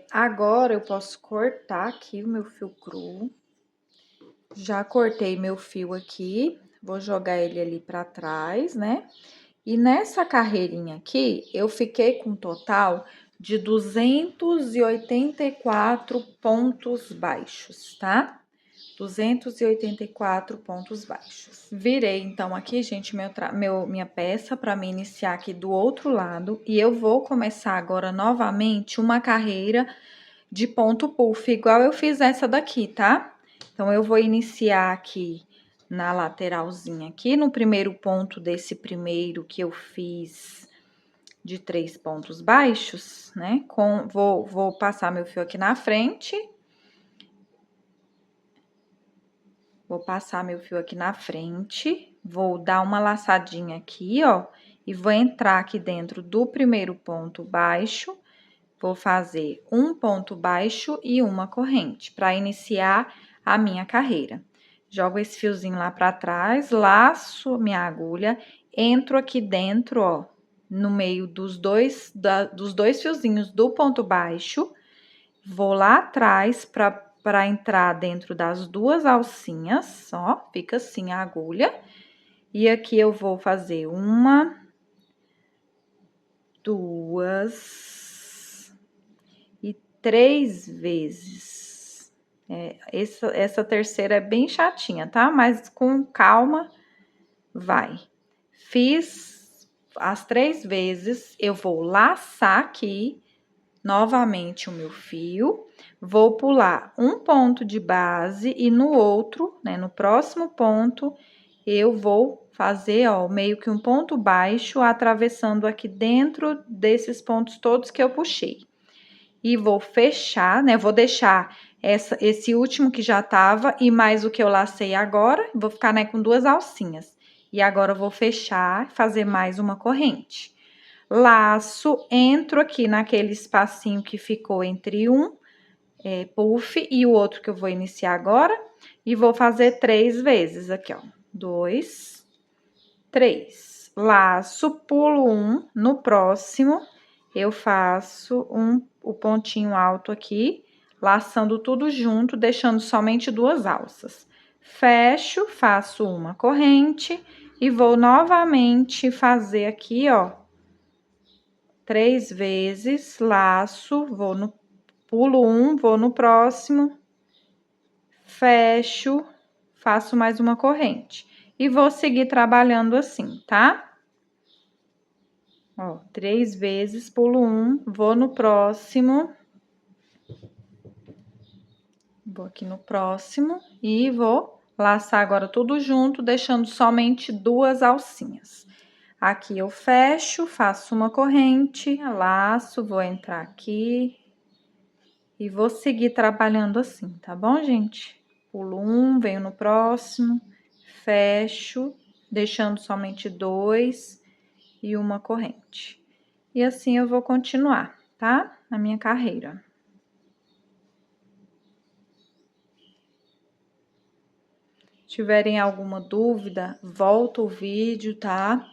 Agora, eu posso cortar aqui o meu fio cru. Já cortei meu fio aqui, vou jogar ele ali pra trás, né? E nessa carreirinha aqui, eu fiquei com um total de 284 pontos baixos, tá? 284 pontos baixos. Virei, então, aqui, gente, minha peça para me iniciar aqui do outro lado. E eu vou começar agora, novamente, uma carreira de ponto puff, igual eu fiz essa daqui, tá? Então, eu vou iniciar aqui na lateralzinha aqui, no primeiro ponto desse primeiro que eu fiz de 3 pontos baixos, né? Vou passar meu fio aqui na frente. Vou passar meu fio aqui na frente, vou dar uma laçadinha aqui, ó, e vou entrar aqui dentro do primeiro ponto baixo, vou fazer um ponto baixo e uma corrente, para iniciar a minha carreira. Jogo esse fiozinho lá para trás, laço minha agulha, entro aqui dentro, ó, no meio dos dois fiozinhos do ponto baixo, vou lá atrás para entrar dentro das 2 alcinhas, ó, fica assim a agulha. E aqui eu vou fazer 1, 2 e 3 vezes. Essa terceira é bem chatinha, tá? Mas com calma vai. as 3 vezes, eu vou laçar aqui novamente o meu fio, vou pular um ponto de base e no outro, né, no próximo ponto, eu vou fazer, ó, meio que um ponto baixo, atravessando aqui dentro desses pontos todos que eu puxei. E vou fechar, né, vou deixar esse último que já tava e mais o que eu lacei agora, vou ficar, né, com 2 alcinhas. E agora eu vou fechar, fazer mais uma corrente. Laço, entro aqui naquele espacinho que ficou entre um puff e o outro que eu vou iniciar agora, e vou fazer 3 vezes aqui, ó. 2, 3. Laço, pulo um, no próximo, eu faço o pontinho alto aqui, laçando tudo junto, deixando somente 2 alças. Fecho, faço uma corrente e vou novamente fazer aqui, ó, 3 vezes, laço, pulo um, vou no próximo, fecho, faço mais uma corrente. E vou seguir trabalhando assim, tá? Ó, 3 vezes, pulo um, vou no próximo. Vou aqui no próximo e vou laçar agora tudo junto, deixando somente 2 alcinhas. Aqui eu fecho, faço uma corrente, laço, vou entrar aqui e vou seguir trabalhando assim, tá bom, gente? Pulo um, venho no próximo, fecho, deixando somente 2 e uma corrente. E assim eu vou continuar, tá? Na minha carreira. Tiverem alguma dúvida, volta o vídeo, tá?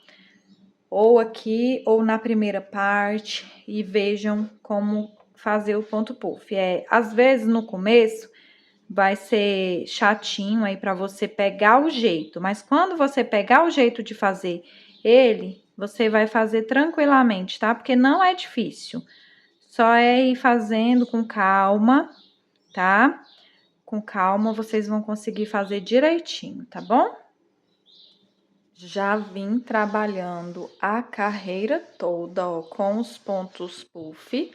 Ou aqui ou na primeira parte e vejam como fazer o ponto puff. Às vezes no começo vai ser chatinho aí para você pegar o jeito, mas quando você pegar o jeito de fazer ele, você vai fazer tranquilamente, tá? Porque não é difícil. Só é ir fazendo com calma, tá? Com calma vocês vão conseguir fazer direitinho, tá bom? Já vim trabalhando a carreira toda, ó, com os pontos puff.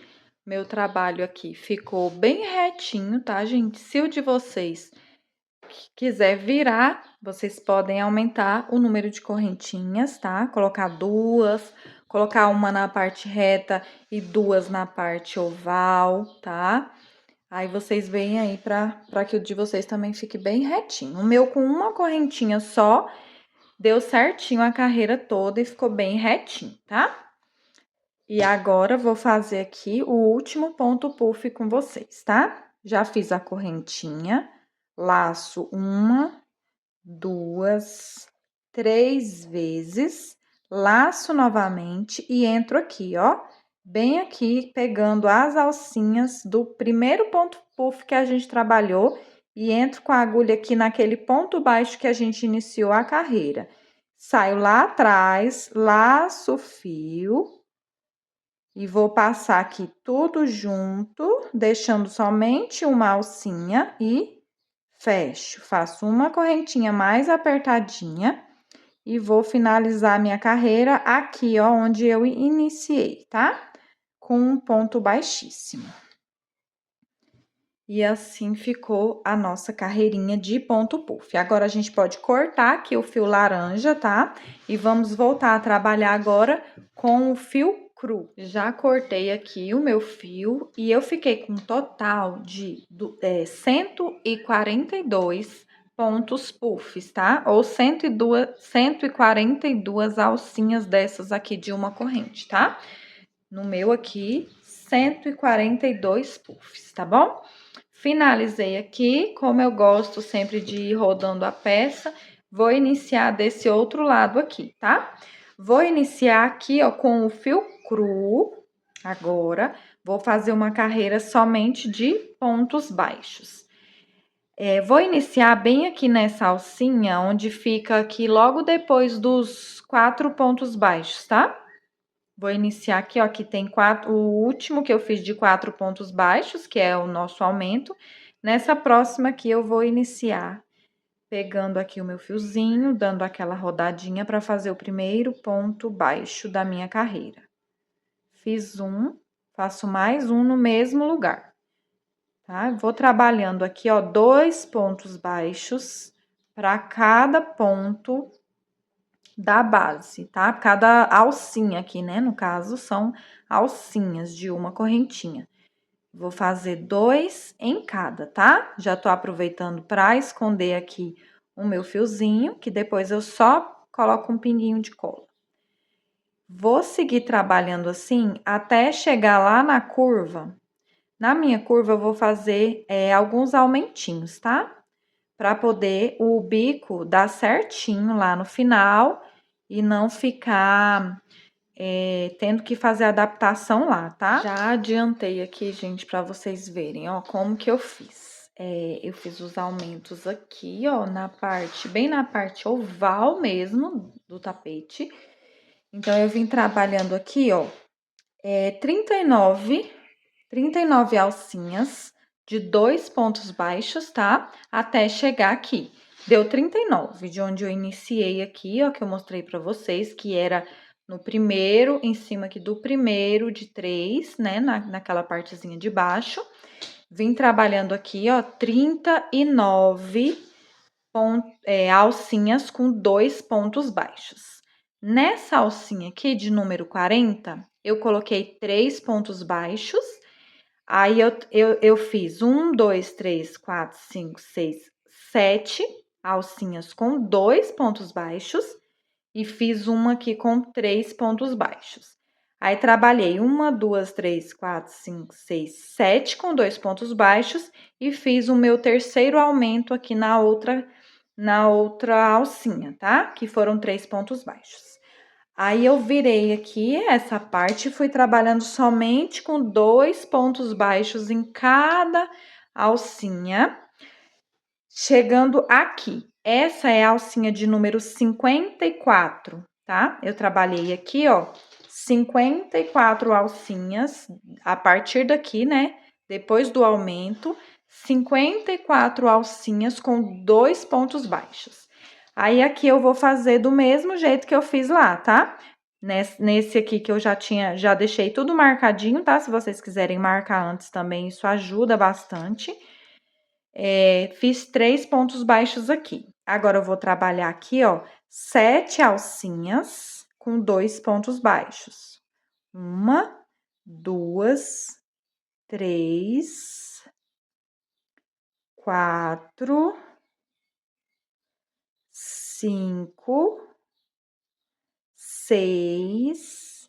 Meu trabalho aqui ficou bem retinho, tá, gente? Se o de vocês quiser virar, vocês podem aumentar o número de correntinhas, tá? Colocar 2, colocar uma na parte reta e 2 na parte oval, tá? Aí vocês veem aí para que o de vocês também fique bem retinho. O meu com uma correntinha só deu certinho a carreira toda e ficou bem retinho, tá? E agora vou fazer aqui o último ponto puff com vocês, tá? Já fiz a correntinha, laço 1, 2, 3 vezes, laço novamente e entro aqui, ó, bem aqui, pegando as alcinhas do primeiro ponto puff que a gente trabalhou e entro com a agulha aqui naquele ponto baixo que a gente iniciou a carreira. Saio lá atrás, laço o fio e vou passar aqui tudo junto, deixando somente uma alcinha e fecho. Faço uma correntinha mais apertadinha e vou finalizar minha carreira aqui, ó, onde eu iniciei, tá? Com um ponto baixíssimo. E assim ficou a nossa carreirinha de ponto puff. Agora, a gente pode cortar aqui o fio laranja, tá? E vamos voltar a trabalhar agora com o fio cru. Já cortei aqui o meu fio e eu fiquei com um total de 142 pontos puffs, tá? Ou 142 alcinhas dessas aqui de uma corrente, tá? No meu aqui, 142 puffs, tá bom? Finalizei aqui, como eu gosto sempre de ir rodando a peça, vou iniciar desse outro lado aqui, tá? Vou iniciar aqui, ó, com o fio cru, agora, vou fazer uma carreira somente de pontos baixos. Vou iniciar bem aqui nessa alcinha, onde fica aqui logo depois dos 4 pontos baixos, tá? Vou iniciar aqui, ó, que tem o último que eu fiz de 4 pontos baixos, que é o nosso aumento. Nessa próxima aqui, eu vou iniciar pegando aqui o meu fiozinho, dando aquela rodadinha para fazer o primeiro ponto baixo da minha carreira. Fiz um, faço mais um no mesmo lugar, tá? Vou trabalhando aqui, ó, 2 pontos baixos para cada ponto da base, tá? Cada alcinha aqui, né? No caso, são alcinhas de uma correntinha. Vou fazer 2 em cada, tá? Já tô aproveitando para esconder aqui o meu fiozinho, que depois eu só coloco um pinguinho de cola. Vou seguir trabalhando assim até chegar lá na curva. Na minha curva, eu vou fazer alguns aumentinhos, tá? Para poder o bico dar certinho lá no final e não ficar tendo que fazer adaptação lá, tá? Já adiantei aqui, gente, para vocês verem, ó, como que eu fiz. Eu fiz os aumentos aqui, ó, bem na parte oval mesmo do tapete. Então, eu vim trabalhando aqui, ó, 39 alcinhas de 2 pontos baixos, tá? Até chegar aqui. Deu 39, de onde eu iniciei aqui, ó, que eu mostrei pra vocês, que era no primeiro, em cima aqui do primeiro de 3, né? Naquela partezinha de baixo. Vim trabalhando aqui, ó, 39 alcinhas com 2 pontos baixos. Nessa alcinha aqui, de número 40, eu coloquei 3 pontos baixos. Aí, eu fiz 1, 2, 3, 4, 5, 6, 7 alcinhas com 2 pontos baixos e fiz uma aqui com 3 pontos baixos. Aí, trabalhei 1, 2, 3, 4, 5, 6, 7 com 2 pontos baixos e fiz o meu terceiro aumento aqui na outra alcinha, tá? Que foram 3 pontos baixos. Aí, eu virei aqui essa parte e fui trabalhando somente com 2 pontos baixos em cada alcinha, chegando aqui. Essa é a alcinha de número 54, tá? Eu trabalhei aqui, ó, 54 alcinhas, a partir daqui, né? Depois do aumento, 54 alcinhas com 2 pontos baixos. Aí, aqui eu vou fazer do mesmo jeito que eu fiz lá, tá? Nesse aqui que eu já deixei tudo marcadinho, tá? Se vocês quiserem marcar antes também, isso ajuda bastante. Fiz 3 pontos baixos aqui. Agora, eu vou trabalhar aqui, ó, 7 alcinhas com 2 pontos baixos. 1, 2, 3, 4, 5, 6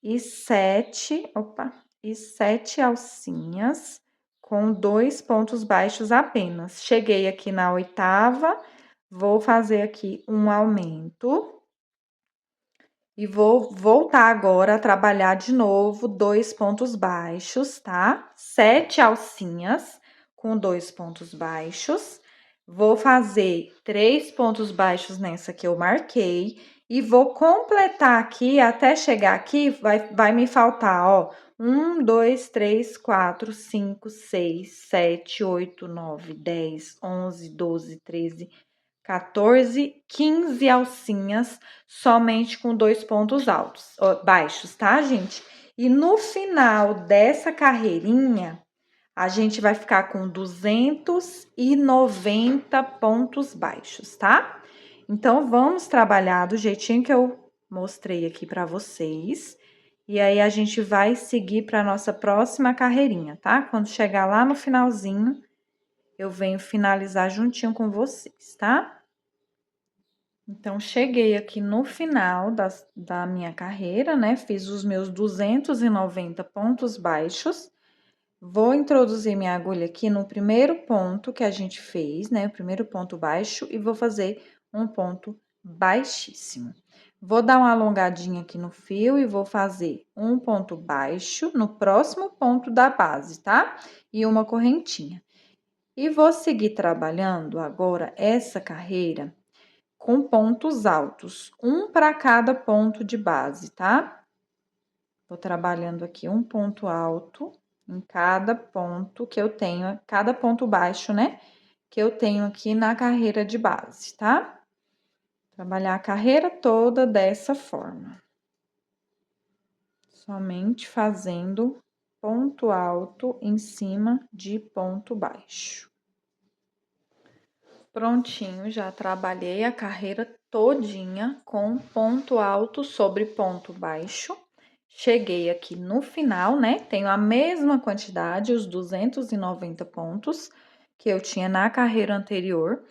e 7, e 7 alcinhas com 2 pontos baixos apenas. Cheguei aqui na oitava, vou fazer aqui um aumento e vou voltar agora a trabalhar de novo 2 pontos baixos, tá? 7 alcinhas com 2 pontos baixos. Vou fazer 3 pontos baixos nessa que eu marquei e vou completar aqui até chegar aqui, vai me faltar, ó, 1, 2, 3, 4, 5, 6, 7, 8, 9, 10, 11, 12, 13, 14, 15 alcinhas somente com 2 pontos baixos, tá, gente? E no final dessa carreirinha, a gente vai ficar com 290 pontos baixos, tá? Então, vamos trabalhar do jeitinho que eu mostrei aqui para vocês. E aí, a gente vai seguir para nossa próxima carreirinha, tá? Quando chegar lá no finalzinho, eu venho finalizar juntinho com vocês, tá? Então, cheguei aqui no final da minha carreira, né? Fiz os meus 290 pontos baixos. Vou introduzir minha agulha aqui no primeiro ponto que a gente fez, né? O primeiro ponto baixo, e vou fazer um ponto baixíssimo. Vou dar uma alongadinha aqui no fio e vou fazer um ponto baixo no próximo ponto da base, tá? E uma correntinha. E vou seguir trabalhando agora essa carreira com pontos altos, um para cada ponto de base, tá? Vou trabalhando aqui um ponto alto em cada ponto que eu tenho, cada ponto baixo, né? que eu tenho aqui na carreira de base, tá? Trabalhar a carreira toda dessa forma. Somente fazendo ponto alto em cima de ponto baixo. Prontinho, já trabalhei a carreira todinha com ponto alto sobre ponto baixo. Cheguei aqui no final, né? Tenho a mesma quantidade, os 290 pontos que eu tinha na carreira anterior.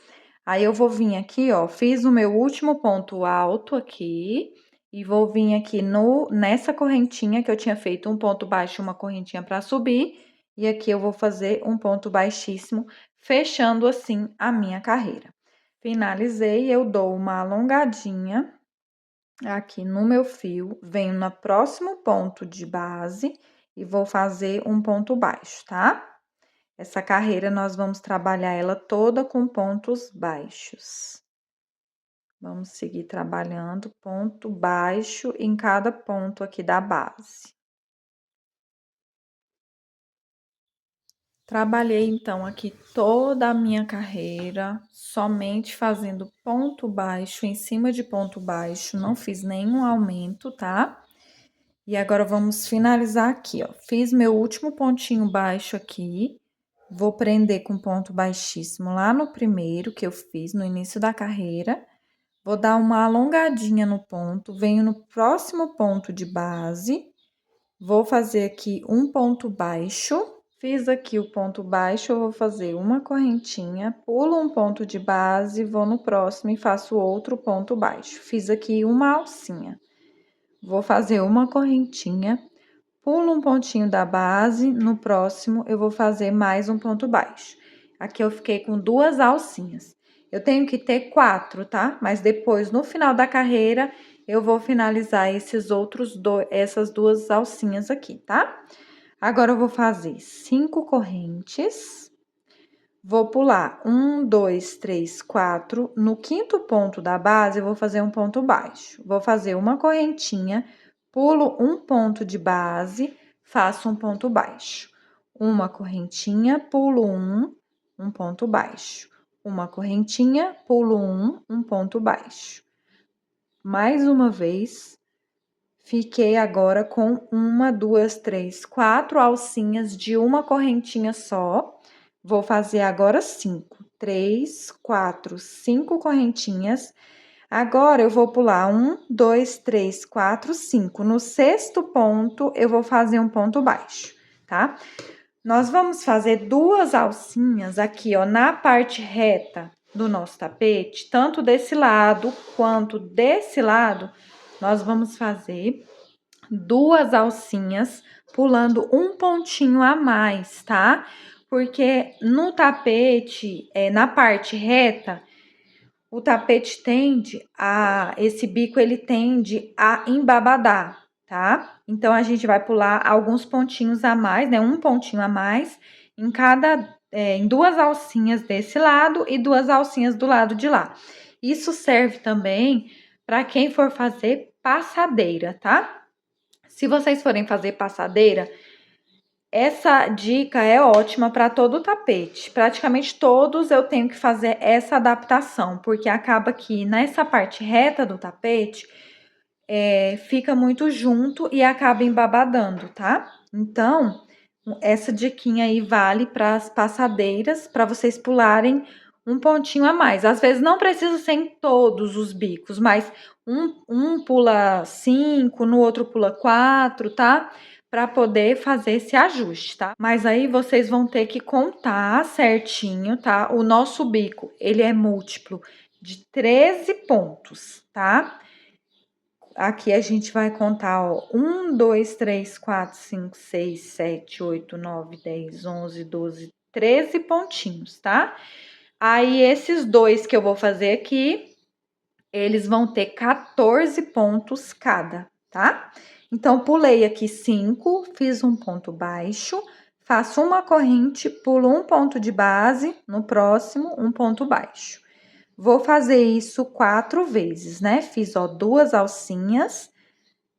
Aí, eu vou vir aqui, ó, fiz o meu último ponto alto aqui e vou vir aqui nessa correntinha que eu tinha feito um ponto baixo, uma correntinha para subir. E aqui eu vou fazer um ponto baixíssimo, fechando assim a minha carreira. Finalizei, eu dou uma alongadinha aqui no meu fio, venho no próximo ponto de base e vou fazer um ponto baixo, tá? Essa carreira nós vamos trabalhar ela toda com pontos baixos. Vamos seguir trabalhando ponto baixo em cada ponto aqui da base. Trabalhei, então, aqui toda a minha carreira, somente fazendo ponto baixo em cima de ponto baixo, não fiz nenhum aumento, tá? E agora, vamos finalizar aqui, ó. Fiz meu último pontinho baixo aqui, vou prender com ponto baixíssimo lá no primeiro que eu fiz, no início da carreira. Vou dar uma alongadinha no ponto, venho no próximo ponto de base, vou fazer aqui um ponto baixo. Fiz aqui o ponto baixo, eu vou fazer uma correntinha, pulo um ponto de base, vou no próximo e faço outro ponto baixo. Fiz aqui uma alcinha. Vou fazer uma correntinha, pulo um pontinho da base, no próximo eu vou fazer mais um ponto baixo. Aqui eu fiquei com 2 alcinhas. Eu tenho que ter 4, tá? Mas depois, no final da carreira, eu vou finalizar essas 2 alcinhas aqui, tá? Agora, eu vou fazer 5 correntes. Vou pular 1, 2, 3, 4. No quinto ponto da base, eu vou fazer um ponto baixo. Vou fazer uma correntinha, pulo um ponto de base, faço um ponto baixo. Uma correntinha, pulo um ponto baixo. Uma correntinha, pulo um ponto baixo. Mais uma vez. Fiquei agora com 1, 2, 3, 4 alcinhas de uma correntinha só. Vou fazer agora 5. 3, 4, 5 correntinhas. Agora, eu vou pular 1, 2, 3, 4, 5. No sexto ponto, eu vou fazer um ponto baixo, tá? Nós vamos fazer 2 alcinhas aqui, ó, na parte reta do nosso tapete, tanto desse lado quanto desse lado. Nós vamos fazer 2 alcinhas, pulando um pontinho a mais, tá? Porque no tapete, na parte reta, o tapete esse bico ele tende a embabadar, tá? Então, a gente vai pular alguns pontinhos a mais, né? Um pontinho a mais em 2 alcinhas desse lado e 2 alcinhas do lado de lá. Isso serve também para quem for fazer passadeira, tá? Se vocês forem fazer passadeira, essa dica é ótima para todo o tapete. Praticamente todos eu tenho que fazer essa adaptação, porque acaba que nessa parte reta do tapete, fica muito junto e acaba embabadando, tá? Então, essa diquinha aí vale para as passadeiras, para vocês pularem um pontinho a mais. Às vezes não precisa ser em todos os bicos, mas um pula 5, no outro pula 4, tá? Para poder fazer esse ajuste, tá? Mas aí vocês vão ter que contar certinho, tá? O nosso bico, ele é múltiplo de 13 pontos, tá? Aqui a gente vai contar, ó, 1, 2, 3, 4, 5, 6, 7, 8, 9, 10, 11, 12, 13 pontinhos, tá? Aí, esses 2 que eu vou fazer aqui, eles vão ter 14 pontos cada, tá? Então, pulei aqui 5, fiz um ponto baixo, faço uma corrente, pulo um ponto de base, no próximo, um ponto baixo. Vou fazer isso 4 vezes, né? Fiz, ó, 2 alcinhas,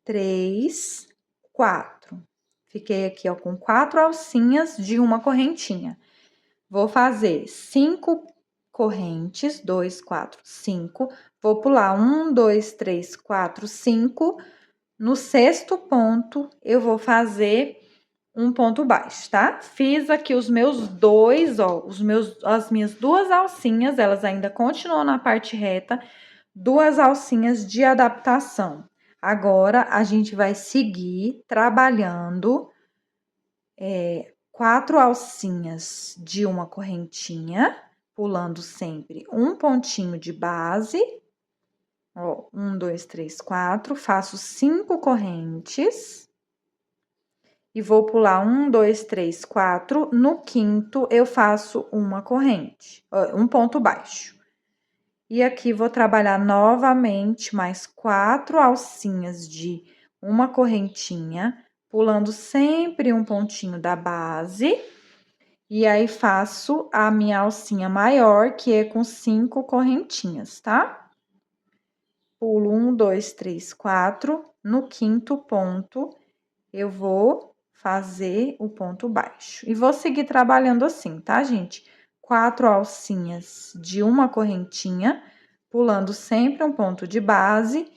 3, 4. Fiquei aqui, ó, com 4 alcinhas de uma correntinha. Vou fazer 5 correntes, 2, 4, 5. Vou pular 1, 2, 3, 4, 5. No sexto ponto, eu vou fazer um ponto baixo, tá? Fiz aqui os meus dois, ó, as minhas duas alcinhas, elas ainda continuam na parte reta, duas alcinhas de adaptação. Agora, a gente vai seguir trabalhando 4 alcinhas de uma correntinha, pulando sempre um pontinho de base. Ó, 1, 2, 3, 4, faço 5 correntes. E vou pular 1, 2, 3, 4. No quinto, eu faço uma corrente, um ponto baixo. E aqui, vou trabalhar novamente mais 4 alcinhas de uma correntinha, pulando sempre um pontinho da base. E aí, faço a minha alcinha maior, que é com 5 correntinhas, tá? Pulo 1, 2, 3, 4. No quinto ponto, eu vou fazer o ponto baixo. E vou seguir trabalhando assim, tá, gente? 4 alcinhas de uma correntinha, pulando sempre um ponto de base,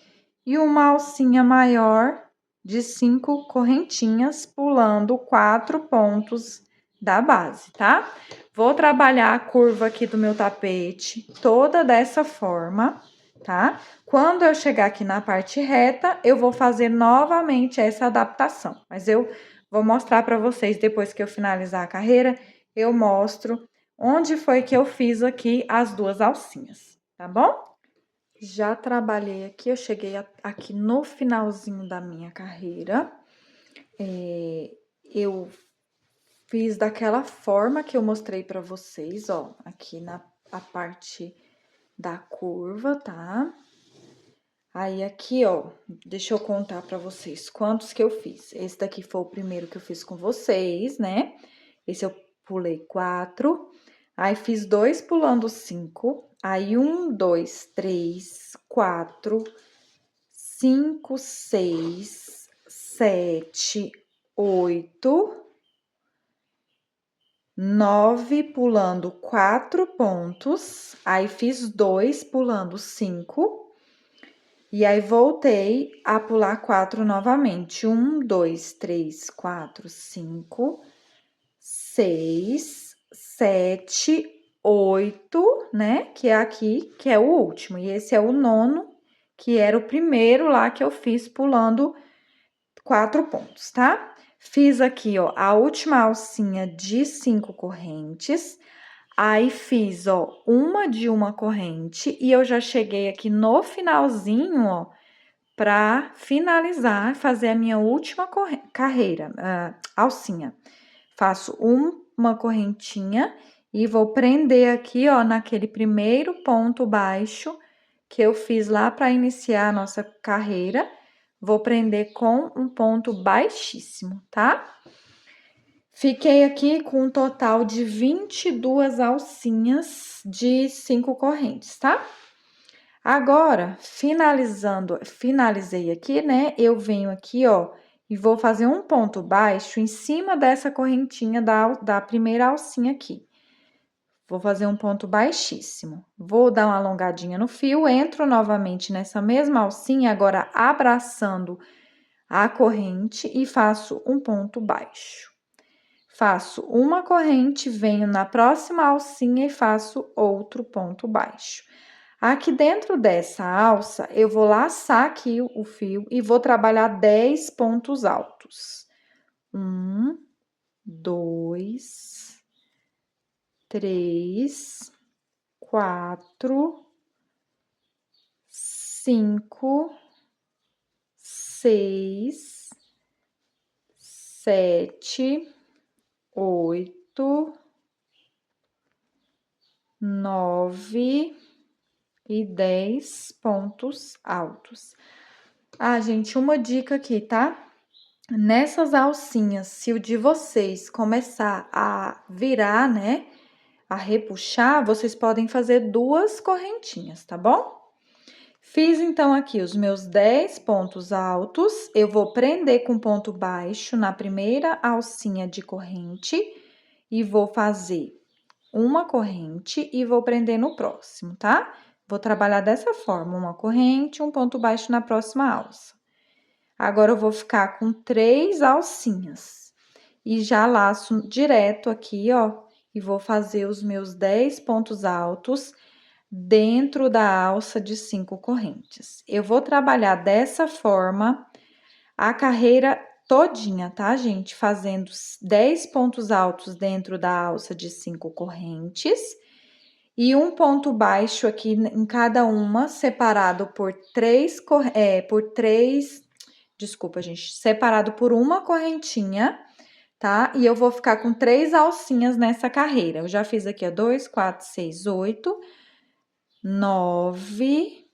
e uma alcinha maior de 5 correntinhas, pulando 4 pontos da base, tá? Vou trabalhar a curva aqui do meu tapete toda dessa forma, tá? Quando eu chegar aqui na parte reta, eu vou fazer novamente essa adaptação. Mas eu vou mostrar para vocês, depois que eu finalizar a carreira, eu mostro onde foi que eu fiz aqui as duas alcinhas, tá bom? Já trabalhei aqui, eu cheguei aqui no finalzinho da minha carreira. Eu fiz daquela forma que eu mostrei para vocês, ó, aqui na parte da curva, tá? Aí, aqui, ó, deixa eu contar pra vocês quantos que eu fiz. Esse daqui foi o primeiro que eu fiz com vocês, né? Esse eu pulei 4. Aí, fiz 2 pulando 5. Aí, 1, 2, 3, 4, 5, 6, 7, 8, 9 pulando 4 pontos. Aí, fiz 2 pulando 5. E aí, voltei a pular 4 novamente. 1, 2, 3, 4, 5, 6, 7, 8, né? Que é aqui, que é o último. E esse é o nono, que era o primeiro lá que eu fiz pulando 4 pontos, tá? Fiz aqui, ó, a última alcinha de 5 correntes. Aí, fiz, ó, uma de uma corrente, e eu já cheguei aqui no finalzinho, ó, pra finalizar, fazer a minha última carreira, alcinha. Faço uma correntinha e vou prender aqui, ó, naquele primeiro ponto baixo que eu fiz lá para iniciar a nossa carreira. Vou prender com um ponto baixíssimo, tá? Fiquei aqui com um total de 22 alcinhas de 5 correntes, tá? Agora, finalizei aqui, né? Eu venho aqui, ó, e vou fazer um ponto baixo em cima dessa correntinha da primeira alcinha aqui. Vou fazer um ponto baixíssimo. Vou dar uma alongadinha no fio, entro novamente nessa mesma alcinha, agora abraçando a corrente e faço um ponto baixo. Faço uma corrente, venho na próxima alcinha e faço outro ponto baixo. Aqui dentro dessa alça, eu vou laçar aqui o fio e vou trabalhar 10 pontos altos. 1, 2, 3, 4, 5, 6, 7, 8, 9 e 10 pontos altos. Ah, gente, uma dica aqui, tá? Nessas alcinhas, se o de vocês começar a virar, né, a repuxar, vocês podem fazer 2 correntinhas, tá bom? Fiz, então, aqui os meus 10 pontos altos, eu vou prender com ponto baixo na primeira alcinha de corrente e vou fazer uma corrente e vou prender no próximo, tá? Vou trabalhar dessa forma, uma corrente, um ponto baixo na próxima alça. Agora, eu vou ficar com 3 alcinhas e já laço direto aqui, ó, e vou fazer os meus 10 pontos altos dentro da alça de 5 correntes. Eu vou trabalhar dessa forma a carreira todinha, tá, gente? Fazendo 10 pontos altos dentro da alça de 5 correntes e um ponto baixo aqui em cada uma, separado por desculpa, gente, separado por uma correntinha, tá? E eu vou ficar com 3 alcinhas nessa carreira. Eu já fiz aqui, ó, 2, 4, 6, 8, 9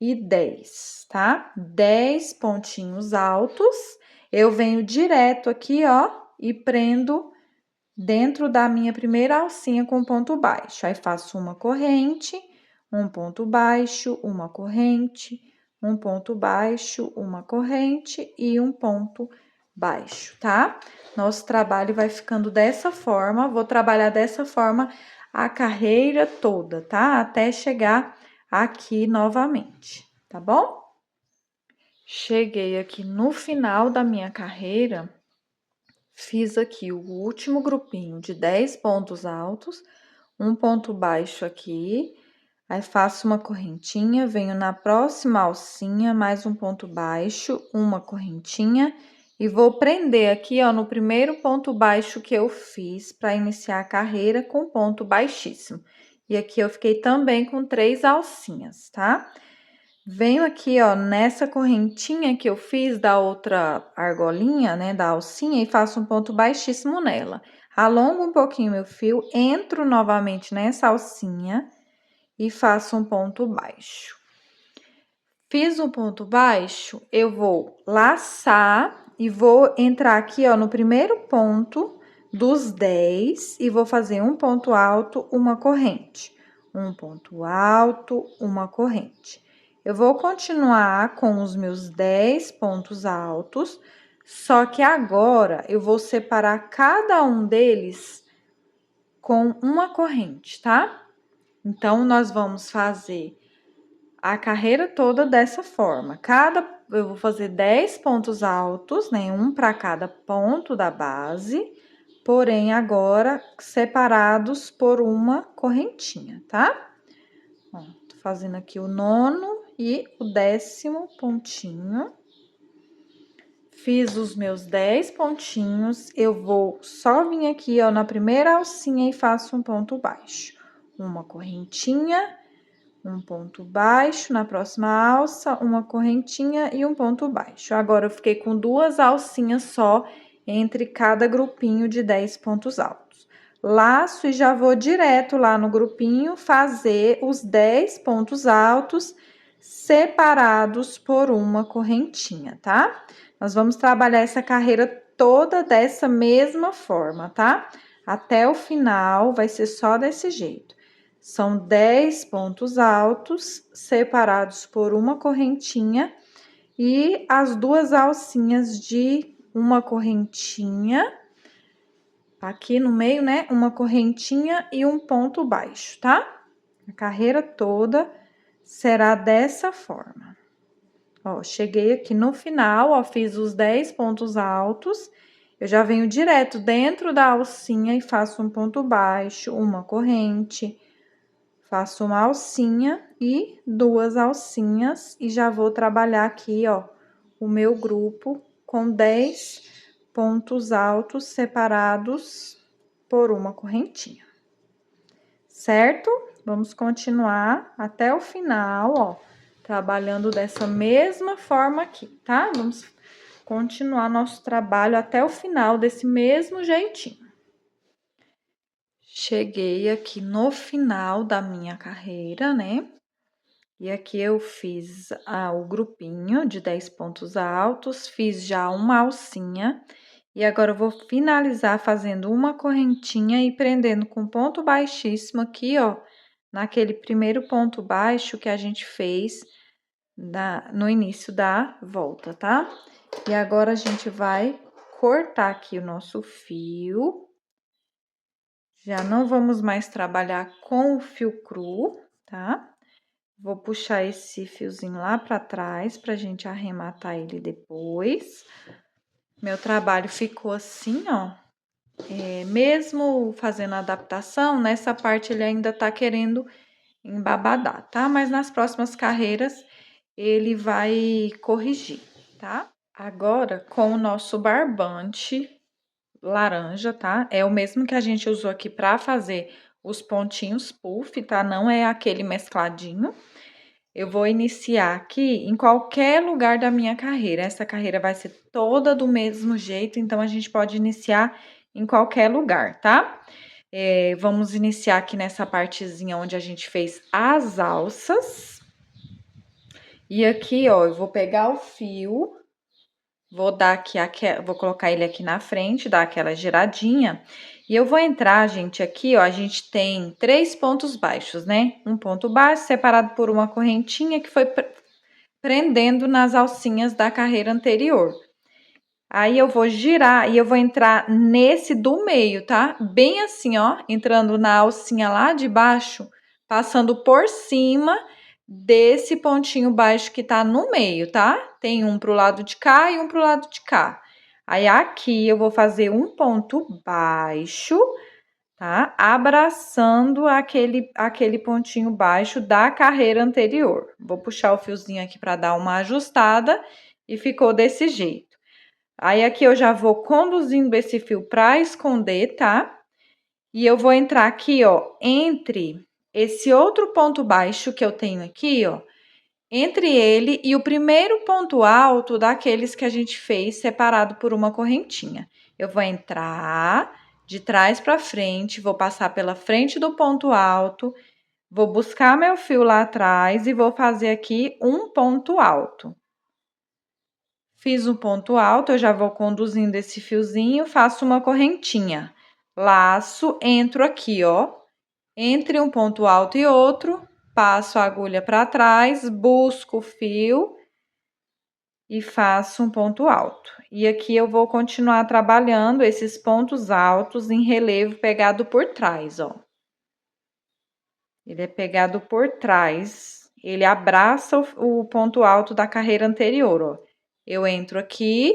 e 10, tá? 10 pontinhos altos. Eu venho direto aqui, ó, e prendo dentro da minha primeira alcinha com ponto baixo. Aí, faço uma corrente, um ponto baixo, uma corrente, um ponto baixo, uma corrente e um ponto baixo, tá? Nosso trabalho vai ficando dessa forma, vou trabalhar dessa forma a carreira toda, tá? Até chegar aqui novamente, tá bom? Cheguei aqui no final da minha carreira, fiz aqui o último grupinho de 10 pontos altos, um ponto baixo aqui, aí faço uma correntinha, venho na próxima alcinha, mais um ponto baixo, uma correntinha, e vou prender aqui, ó, no primeiro ponto baixo que eu fiz para iniciar a carreira com ponto baixíssimo. E aqui eu fiquei também com 3 alcinhas, tá? Venho aqui, ó, nessa correntinha que eu fiz da outra argolinha, né, da alcinha, e faço um ponto baixíssimo nela. Alongo um pouquinho meu fio, entro novamente nessa alcinha e faço um ponto baixo. Fiz um ponto baixo, eu vou laçar e vou entrar aqui, ó, no primeiro ponto dos 10 e vou fazer um ponto alto, uma corrente. Um ponto alto, uma corrente. Eu vou continuar com os meus 10 pontos altos, só que agora eu vou separar cada um deles com uma corrente, tá? Então, nós vamos fazer a carreira toda dessa forma. Eu vou fazer 10 pontos altos, né? Um para cada ponto da base, porém agora separados por uma correntinha, tá? Ó, tô fazendo aqui o 9º e o 10º pontinho. Fiz os meus 10 pontinhos, eu vou só vir aqui, ó, na primeira alcinha e faço um ponto baixo. Uma correntinha, um ponto baixo, na próxima alça, uma correntinha e um ponto baixo. Agora, eu fiquei com 2 alcinhas só entre cada grupinho de 10 pontos altos. Laço e já vou direto lá no grupinho fazer os 10 pontos altos separados por uma correntinha, tá? Nós vamos trabalhar essa carreira toda dessa mesma forma, tá? Até o final vai ser só desse jeito. São 10 pontos altos separados por uma correntinha e as 2 alcinhas de uma correntinha aqui no meio, né? Uma correntinha e um ponto baixo, tá? A carreira toda será dessa forma. Ó, cheguei aqui no final, ó, fiz os 10 pontos altos. Eu já venho direto dentro da alcinha e faço um ponto baixo, uma corrente. Faço uma alcinha e 2 alcinhas e já vou trabalhar aqui, ó, o meu grupo com 10 pontos altos separados por uma correntinha. Certo? Vamos continuar até o final, ó, trabalhando dessa mesma forma aqui, tá? Vamos continuar nosso trabalho até o final desse mesmo jeitinho. Cheguei aqui no final da minha carreira, né? E aqui eu fiz o grupinho de 10 pontos altos, fiz já uma alcinha. E agora eu vou finalizar fazendo uma correntinha e prendendo com ponto baixíssimo aqui, ó, naquele primeiro ponto baixo que a gente fez no início da volta, tá? E agora a gente vai cortar aqui o nosso fio. Já não vamos mais trabalhar com o fio cru, tá? Vou puxar esse fiozinho lá pra trás pra gente arrematar ele depois. Meu trabalho ficou assim, ó. Mesmo fazendo a adaptação, nessa parte ele ainda tá querendo embabadar, tá? Mas nas próximas carreiras ele vai corrigir, tá? Agora, com o nosso barbante laranja, tá? É o mesmo que a gente usou aqui pra fazer os pontinhos puff, tá? Não é aquele mescladinho. Eu vou iniciar aqui em qualquer lugar da minha carreira. Essa carreira vai ser toda do mesmo jeito, então a gente pode iniciar em qualquer lugar, tá? Vamos iniciar aqui nessa partezinha onde a gente fez as alças. E aqui, ó, eu vou pegar o fio, vou dar aqui, vou colocar ele aqui na frente, dar aquela giradinha. E eu vou entrar, gente, aqui, ó, a gente tem 3 pontos baixos, né? Um ponto baixo separado por uma correntinha que foi prendendo nas alcinhas da carreira anterior. Aí eu vou girar e eu vou entrar nesse do meio, tá? Bem assim, ó, entrando na alcinha lá de baixo, passando por cima desse pontinho baixo que tá no meio, tá? Tem um pro lado de cá e um pro lado de cá. Aí aqui eu vou fazer um ponto baixo, tá? Abraçando aquele pontinho baixo da carreira anterior. Vou puxar o fiozinho aqui para dar uma ajustada e ficou desse jeito. Aí aqui eu já vou conduzindo esse fio para esconder, tá? E eu vou entrar aqui, ó, entre esse outro ponto baixo que eu tenho aqui, ó, entre ele e o primeiro ponto alto daqueles que a gente fez separado por uma correntinha. Eu vou entrar de trás para frente, vou passar pela frente do ponto alto, vou buscar meu fio lá atrás e vou fazer aqui um ponto alto. Fiz um ponto alto, eu já vou conduzindo esse fiozinho, faço uma correntinha. Laço, entro aqui, ó, entre um ponto alto e outro, passo a agulha para trás, busco o fio e faço um ponto alto. E aqui eu vou continuar trabalhando esses pontos altos em relevo pegado por trás, ó. Ele é pegado por trás, ele abraça o ponto alto da carreira anterior, ó. Eu entro aqui,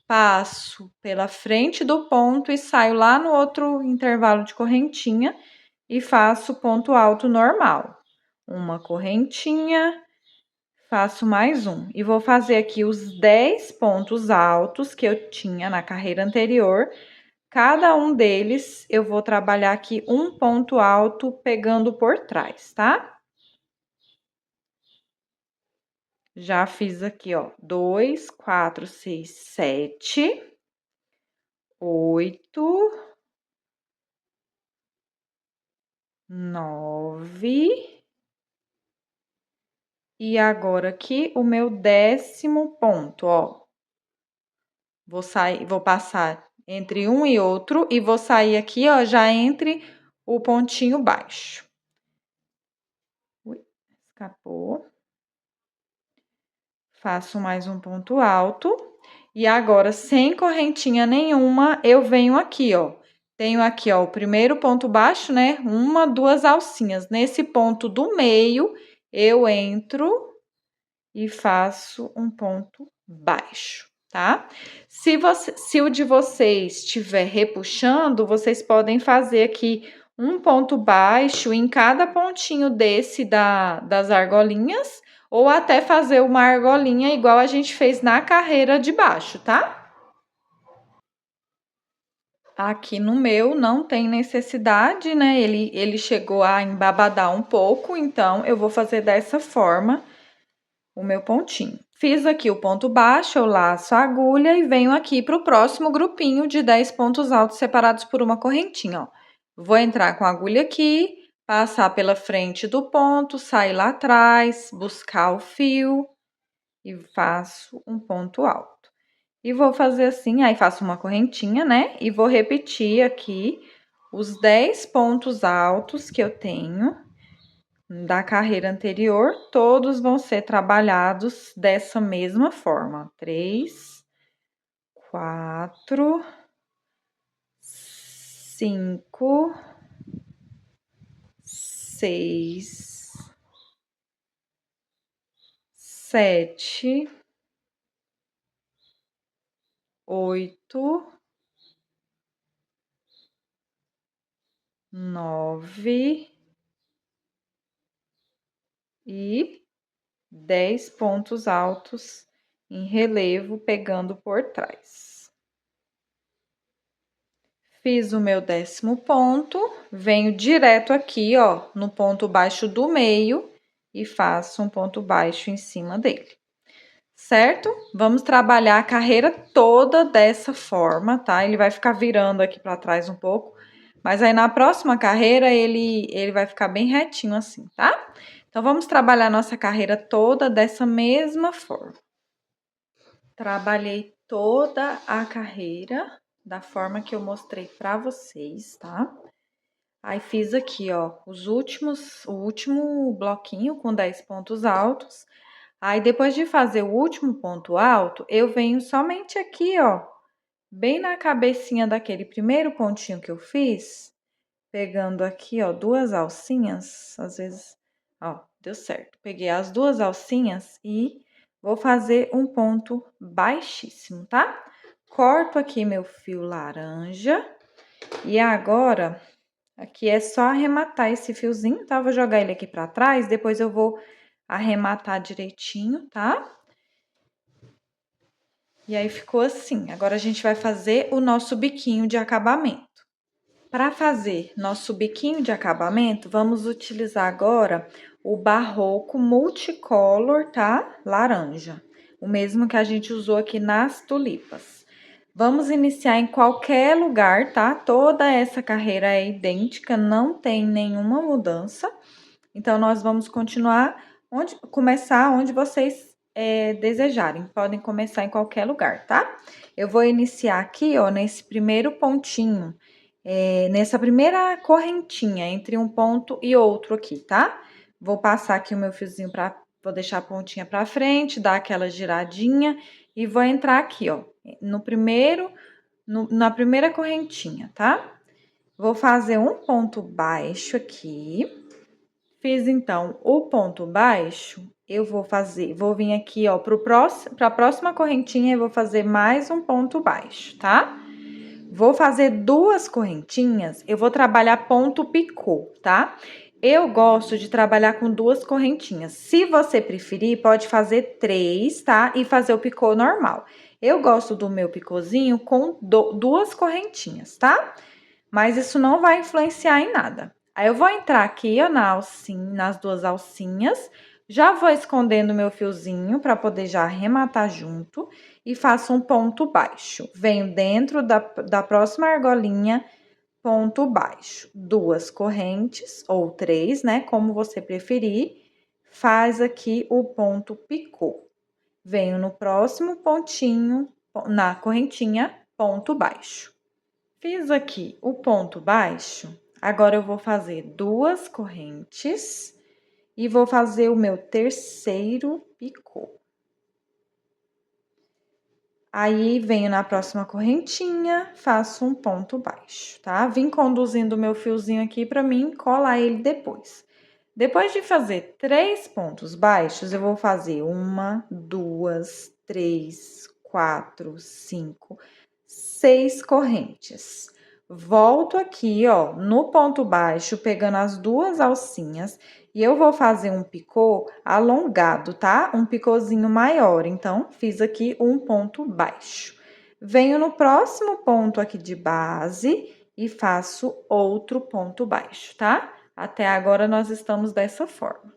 passo pela frente do ponto e saio lá no outro intervalo de correntinha e faço ponto alto normal. Uma correntinha, faço mais um. E vou fazer aqui os 10 pontos altos que eu tinha na carreira anterior. Cada um deles, eu vou trabalhar aqui um ponto alto pegando por trás, tá? Já fiz aqui, ó, 2, 4, 6, 7, 8, 9. E agora aqui o meu 10º ponto, ó. Vou passar entre um e outro e vou sair aqui, ó, já entre o pontinho baixo. Ui, escapou. Faço mais um ponto alto. E agora, sem correntinha nenhuma, eu venho aqui, ó. Tenho aqui, ó, o primeiro ponto baixo, né? Uma, duas alcinhas. Nesse ponto do meio, eu entro e faço um ponto baixo, tá? Se o de vocês estiver repuxando, vocês podem fazer aqui um ponto baixo em cada pontinho desse das argolinhas, ou até fazer uma argolinha igual a gente fez na carreira de baixo, tá? Aqui no meu não tem necessidade, né? Ele chegou a embabadar um pouco, então eu vou fazer dessa forma o meu pontinho. Fiz aqui o ponto baixo, eu laço a agulha e venho aqui para o próximo grupinho de 10 pontos altos separados por uma correntinha, ó. Vou entrar com a agulha aqui, passar pela frente do ponto, sair lá atrás, buscar o fio e faço um ponto alto. E vou fazer assim, aí faço uma correntinha, né? E vou repetir aqui os 10 pontos altos que eu tenho da carreira anterior, todos vão ser trabalhados dessa mesma forma. 3, 4, 5, 6, 7, 8, 9 e 10 pontos altos em relevo, pegando por trás. Fiz o meu 10º ponto, venho direto aqui, ó, no ponto baixo do meio e faço um ponto baixo em cima dele. Certo? Vamos trabalhar a carreira toda dessa forma, tá? Ele vai ficar virando aqui para trás um pouco, mas aí na próxima carreira ele vai ficar bem retinho assim, tá? Então, vamos trabalhar nossa carreira toda dessa mesma forma. Trabalhei toda a carreira da forma que eu mostrei para vocês, tá? Aí, fiz aqui, ó, o último bloquinho com 10 pontos altos. Aí, depois de fazer o último ponto alto, eu venho somente aqui, ó, bem na cabecinha daquele primeiro pontinho que eu fiz, pegando aqui, ó, 2 alcinhas, às vezes, ó, deu certo. Peguei as 2 alcinhas e vou fazer um ponto baixíssimo, tá? Corto aqui meu fio laranja e agora aqui é só arrematar esse fiozinho, tá? Vou jogar ele aqui pra trás, depois eu vou arrematar direitinho, tá? E aí, ficou assim. Agora, a gente vai fazer o nosso biquinho de acabamento. Para fazer nosso biquinho de acabamento, vamos utilizar agora o Barroco Multicolor, tá? Laranja. O mesmo que a gente usou aqui nas tulipas. Vamos iniciar em qualquer lugar, tá? Toda essa carreira é idêntica, não tem nenhuma mudança. Então, nós vamos continuar começar onde vocês desejarem. Podem começar em qualquer lugar, tá? Eu vou iniciar aqui, ó, nesse primeiro pontinho, nessa primeira correntinha, entre um ponto e outro aqui, tá? Vou passar aqui o meu fiozinho vou deixar a pontinha pra frente, dar aquela giradinha e vou entrar aqui, ó, na primeira correntinha, tá? Vou fazer um ponto baixo aqui. Fiz, então, o ponto baixo, eu vou vir aqui, ó, para a próxima correntinha, eu vou fazer mais um ponto baixo, tá? Vou fazer 2 correntinhas, eu vou trabalhar ponto picô, tá? Eu gosto de trabalhar com 2 correntinhas. Se você preferir, pode fazer 3, tá? E fazer o picô normal. Eu gosto do meu picôzinho com 2 correntinhas, tá? Mas isso não vai influenciar em nada. Aí, eu vou entrar aqui, ó, nas 2 alcinhas, já vou escondendo meu fiozinho para poder já arrematar junto e faço um ponto baixo. Venho dentro da próxima argolinha, ponto baixo. 2 correntes ou 3, né, como você preferir, faz aqui o ponto picô. Venho no próximo pontinho, na correntinha, ponto baixo. Fiz aqui o ponto baixo, agora eu vou fazer 2 correntes e vou fazer o meu terceiro picô. Aí, venho na próxima correntinha, faço um ponto baixo, tá? Vim conduzindo o meu fiozinho aqui para mim colar ele depois. Depois de fazer 3 pontos baixos, eu vou fazer 1, 2, 3, 4, 5, 6 correntes. Volto aqui, ó, no ponto baixo, pegando as 2 alcinhas, e eu vou fazer um picô alongado, tá? Um picôzinho maior. Então, fiz aqui um ponto baixo. Venho no próximo ponto aqui de base e faço outro ponto baixo, tá? Até agora, nós estamos dessa forma.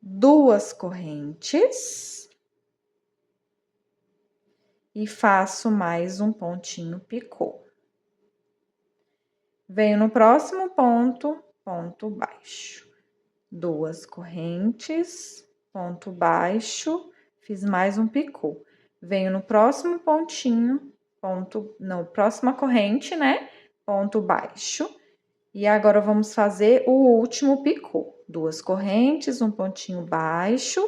2 correntes. E faço mais um pontinho picô. Venho no próximo ponto, ponto baixo. 2 correntes, ponto baixo, fiz mais um picô. Venho no próximo pontinho, próxima corrente, né? Ponto baixo. E agora, vamos fazer o último picô. 2 correntes, um pontinho baixo.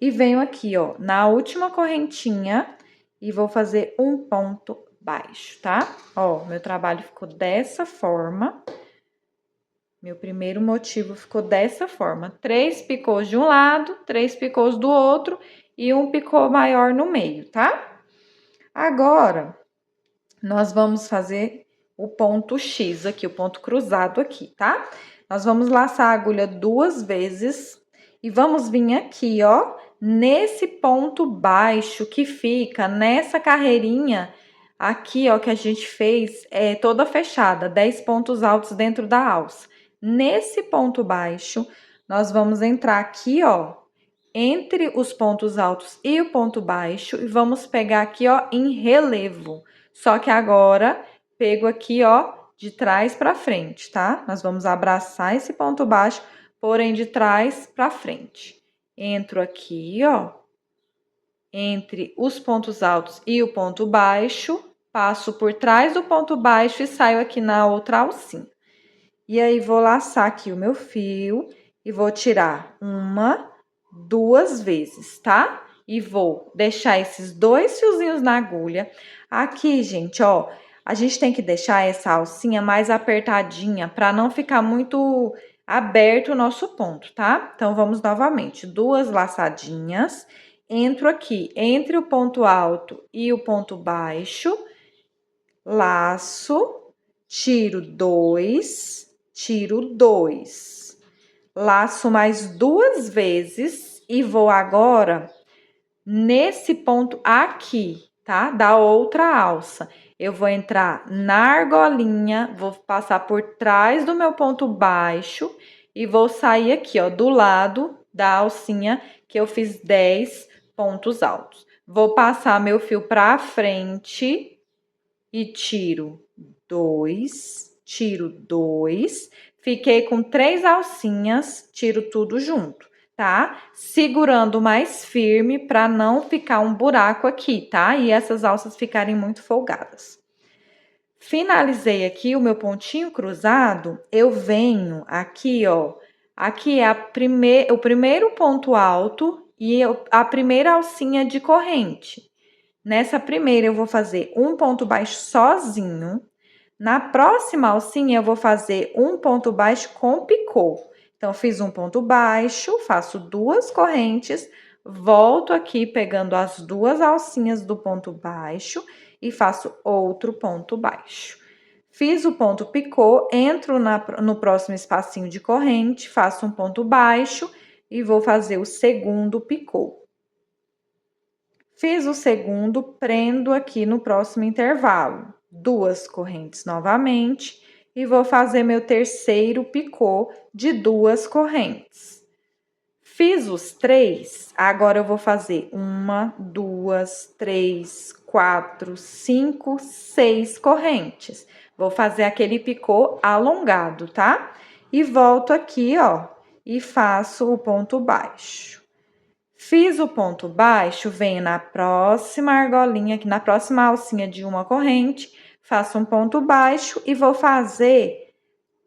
E venho aqui, ó, na última correntinha e vou fazer um ponto baixo, tá? Ó, meu trabalho ficou dessa forma. Meu primeiro motivo ficou dessa forma: 3 picôs de um lado, 3 picôs do outro e um picô maior no meio, tá? Agora, nós vamos fazer o ponto X aqui, o ponto cruzado aqui, tá? Nós vamos laçar a agulha 2 vezes e vamos vir aqui, ó, nesse ponto baixo que fica nessa carreirinha aqui, ó, que a gente fez toda fechada, 10 pontos altos dentro da alça. Nesse ponto baixo, nós vamos entrar aqui, ó, entre os pontos altos e o ponto baixo e vamos pegar aqui, ó, em relevo. Só que agora, pego aqui, ó, de trás para frente, tá? Nós vamos abraçar esse ponto baixo, porém de trás para frente. Entro aqui, ó, entre os pontos altos e o ponto baixo, passo por trás do ponto baixo e saio aqui na outra alcinha. E aí, vou laçar aqui o meu fio e vou tirar 1, 2 vezes, tá? E vou deixar esses 2 fiozinhos na agulha. Aqui, gente, ó, a gente tem que deixar essa alcinha mais apertadinha para não ficar muito aberto o nosso ponto, tá? Então, vamos novamente, 2 laçadinhas. Entro aqui entre o ponto alto e o ponto baixo, laço, tiro 2, tiro 2. Laço mais 2 vezes e vou agora nesse ponto aqui, tá? Da outra alça. Eu vou entrar na argolinha, vou passar por trás do meu ponto baixo e vou sair aqui, ó, do lado da alcinha que eu fiz 10 pontos altos. Vou passar meu fio pra frente e tiro 2, tiro 2. Fiquei com 3 alcinhas, tiro tudo junto, tá? Segurando mais firme para não ficar um buraco aqui, tá? E essas alças ficarem muito folgadas. Finalizei aqui o meu pontinho cruzado, eu venho aqui, ó. Aqui é o primeiro ponto alto e a primeira alcinha de corrente. Nessa primeira, eu vou fazer um ponto baixo sozinho. Na próxima alcinha, eu vou fazer um ponto baixo com picô. Então, fiz um ponto baixo, faço 2 correntes, volto aqui pegando as 2 alcinhas do ponto baixo e faço outro ponto baixo. Fiz o ponto picô, entro no próximo espacinho de corrente, faço um ponto baixo e vou fazer o segundo picô. Fiz o segundo, prendo aqui no próximo intervalo, 2 correntes novamente e vou fazer meu terceiro picô de 2 correntes. Fiz os 3, agora eu vou fazer 1, 2, 3, 4, 5, 6 correntes. Vou fazer aquele picô alongado, tá? E volto aqui, ó, e faço o ponto baixo. Fiz o ponto baixo, venho na próxima argolinha, aqui na próxima alcinha de uma corrente, faço um ponto baixo e vou fazer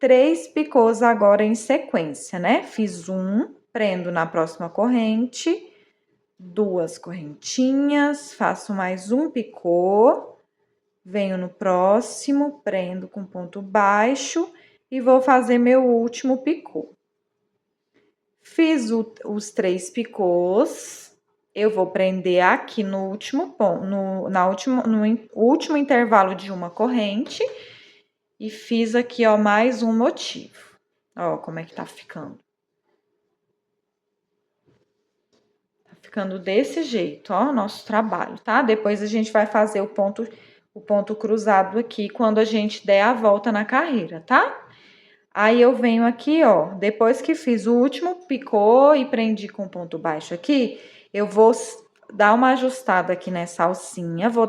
3 picôs agora em sequência, né? Fiz um, prendo na próxima corrente, 2 correntinhas, faço mais um picô, venho no próximo, prendo com ponto baixo e vou fazer meu último picô. Fiz os 3 picôs, eu vou prender aqui no último ponto, no último intervalo de uma corrente e fiz aqui, ó, mais um motivo. Ó, como é que tá ficando. Tá ficando desse jeito, ó, o nosso trabalho, tá? Depois a gente vai fazer o ponto cruzado aqui quando a gente der a volta na carreira, tá? Aí, eu venho aqui, ó, depois que fiz o último picô e prendi com ponto baixo aqui, eu vou dar uma ajustada aqui nessa alcinha, vou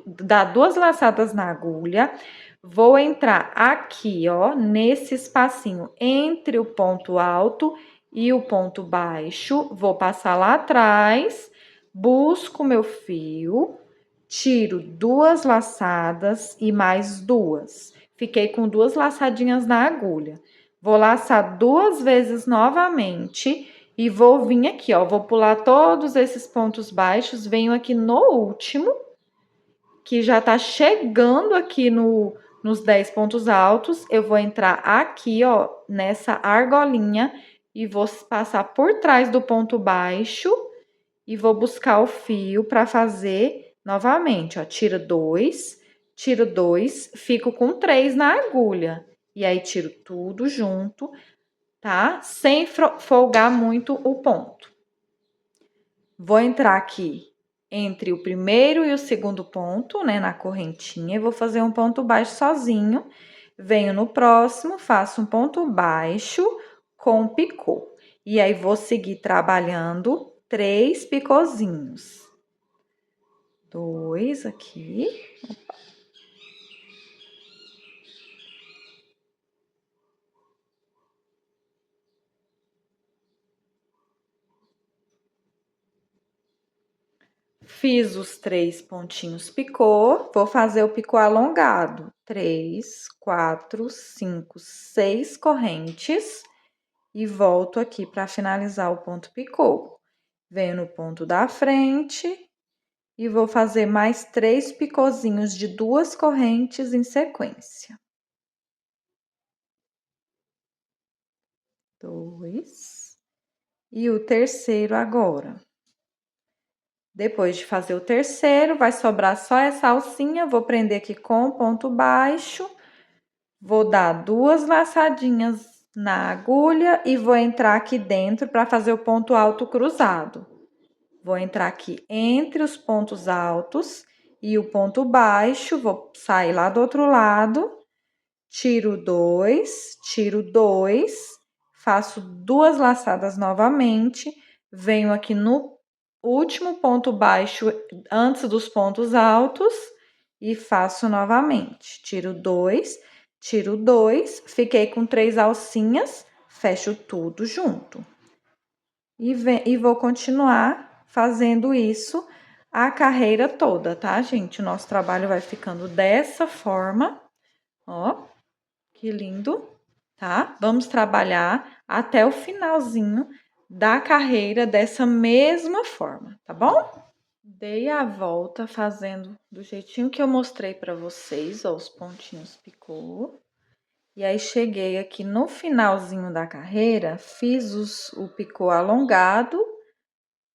dar 2 laçadas na agulha, vou entrar aqui, ó, nesse espacinho entre o ponto alto e o ponto baixo, vou passar lá atrás, busco meu fio, tiro 2 laçadas e mais 2. Fiquei com 2 laçadinhas na agulha. Vou laçar 2 vezes novamente e vou vir aqui, ó. Vou pular todos esses pontos baixos, venho aqui no último, que já tá chegando aqui no nos 10 pontos altos, eu vou entrar aqui, ó, nessa argolinha e vou passar por trás do ponto baixo e vou buscar o fio para fazer novamente, ó, tiro 2, fico com 3 na agulha. E aí, tiro tudo junto, tá? Sem folgar muito o ponto. Vou entrar aqui entre o primeiro e o segundo ponto, né, na correntinha, e vou fazer um ponto baixo sozinho. Venho no próximo, faço um ponto baixo com picô. E aí, vou seguir trabalhando 3 picôzinhos. 2 aqui. Opa. Fiz os 3 pontinhos picô, vou fazer o picô alongado. 3, 4, 5, 6 correntes e volto aqui para finalizar o ponto picô. Venho no ponto da frente e vou fazer mais 3 picôzinhos de 2 correntes em sequência. 2. E o terceiro agora. Depois de fazer o terceiro, vai sobrar só essa alcinha, vou prender aqui com ponto baixo, vou dar 2 laçadinhas na agulha e vou entrar aqui dentro para fazer o ponto alto cruzado. Vou entrar aqui entre os pontos altos e o ponto baixo, vou sair lá do outro lado, tiro 2, faço 2 laçadas novamente, venho aqui no último ponto baixo antes dos pontos altos e faço novamente. Tiro 2, fiquei com 3 alcinhas, fecho tudo junto. E vou continuar fazendo isso a carreira toda, tá, gente? O nosso trabalho vai ficando dessa forma, ó, que lindo, tá? Vamos trabalhar até o finalzinho da carreira dessa mesma forma, tá bom? Dei a volta fazendo do jeitinho que eu mostrei para vocês, ó, os pontinhos picô. E aí, cheguei aqui no finalzinho da carreira, fiz o picô alongado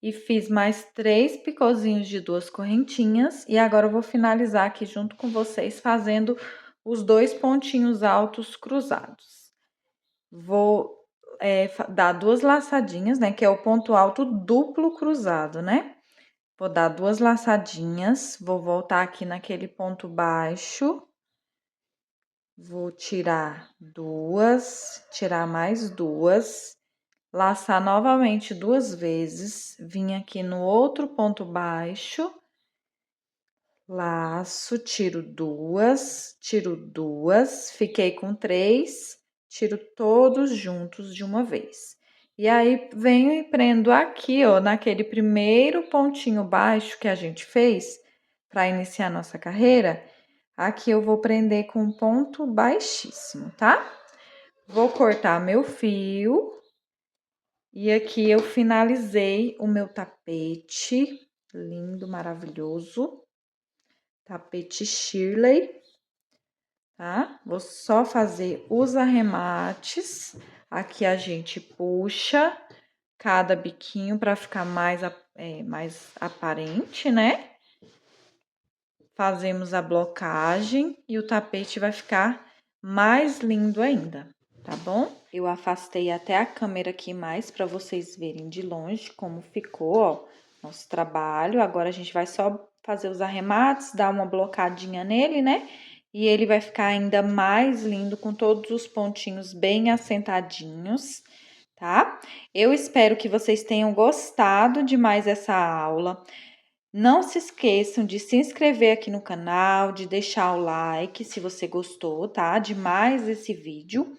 e fiz mais 3 picôzinhos de 2 correntinhas. E agora, eu vou finalizar aqui junto com vocês, fazendo os 2 pontinhos altos cruzados. Vou dar 2 laçadinhas, né, que é o ponto alto duplo cruzado, né? Vou dar 2 laçadinhas, vou voltar aqui naquele ponto baixo, vou tirar 2, tirar mais 2, laçar novamente 2 vezes, vim aqui no outro ponto baixo, laço, tiro 2, fiquei com 3, tiro todos juntos de uma vez. E aí, venho e prendo aqui, ó, naquele primeiro pontinho baixo que a gente fez para iniciar nossa carreira. Aqui eu vou prender com um ponto baixíssimo, tá? Vou cortar meu fio. E aqui eu finalizei o meu tapete, lindo, maravilhoso. Tapete Shirley, tá? Vou só fazer os arremates. Aqui a gente puxa cada biquinho para ficar mais aparente, né? Fazemos a blocagem e o tapete vai ficar mais lindo ainda, tá bom? Eu afastei até a câmera aqui mais para vocês verem de longe como ficou, ó, nosso trabalho. Agora, a gente vai só fazer os arremates, dar uma blocadinha nele, né? E ele vai ficar ainda mais lindo, com todos os pontinhos bem assentadinhos, tá? Eu espero que vocês tenham gostado de mais essa aula. Não se esqueçam de se inscrever aqui no canal, de deixar o like se você gostou, tá? De mais esse vídeo.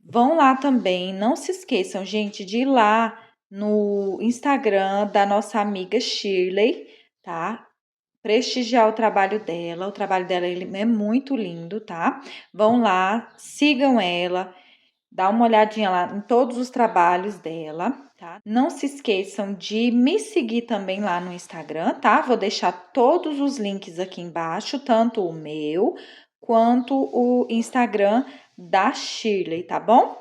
Vão lá também, não se esqueçam, gente, de ir lá no Instagram da nossa amiga Shirley, tá? Prestigiar o trabalho dela. O trabalho dela ele é muito lindo, tá? Vão lá, sigam ela. Dá uma olhadinha lá em todos os trabalhos dela, tá? Não se esqueçam de me seguir também lá no Instagram, tá? Vou deixar todos os links aqui embaixo, tanto o meu quanto o Instagram da Shirley, tá bom?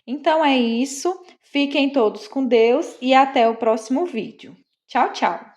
Então é isso. Fiquem todos com Deus e até o próximo vídeo. Tchau, tchau!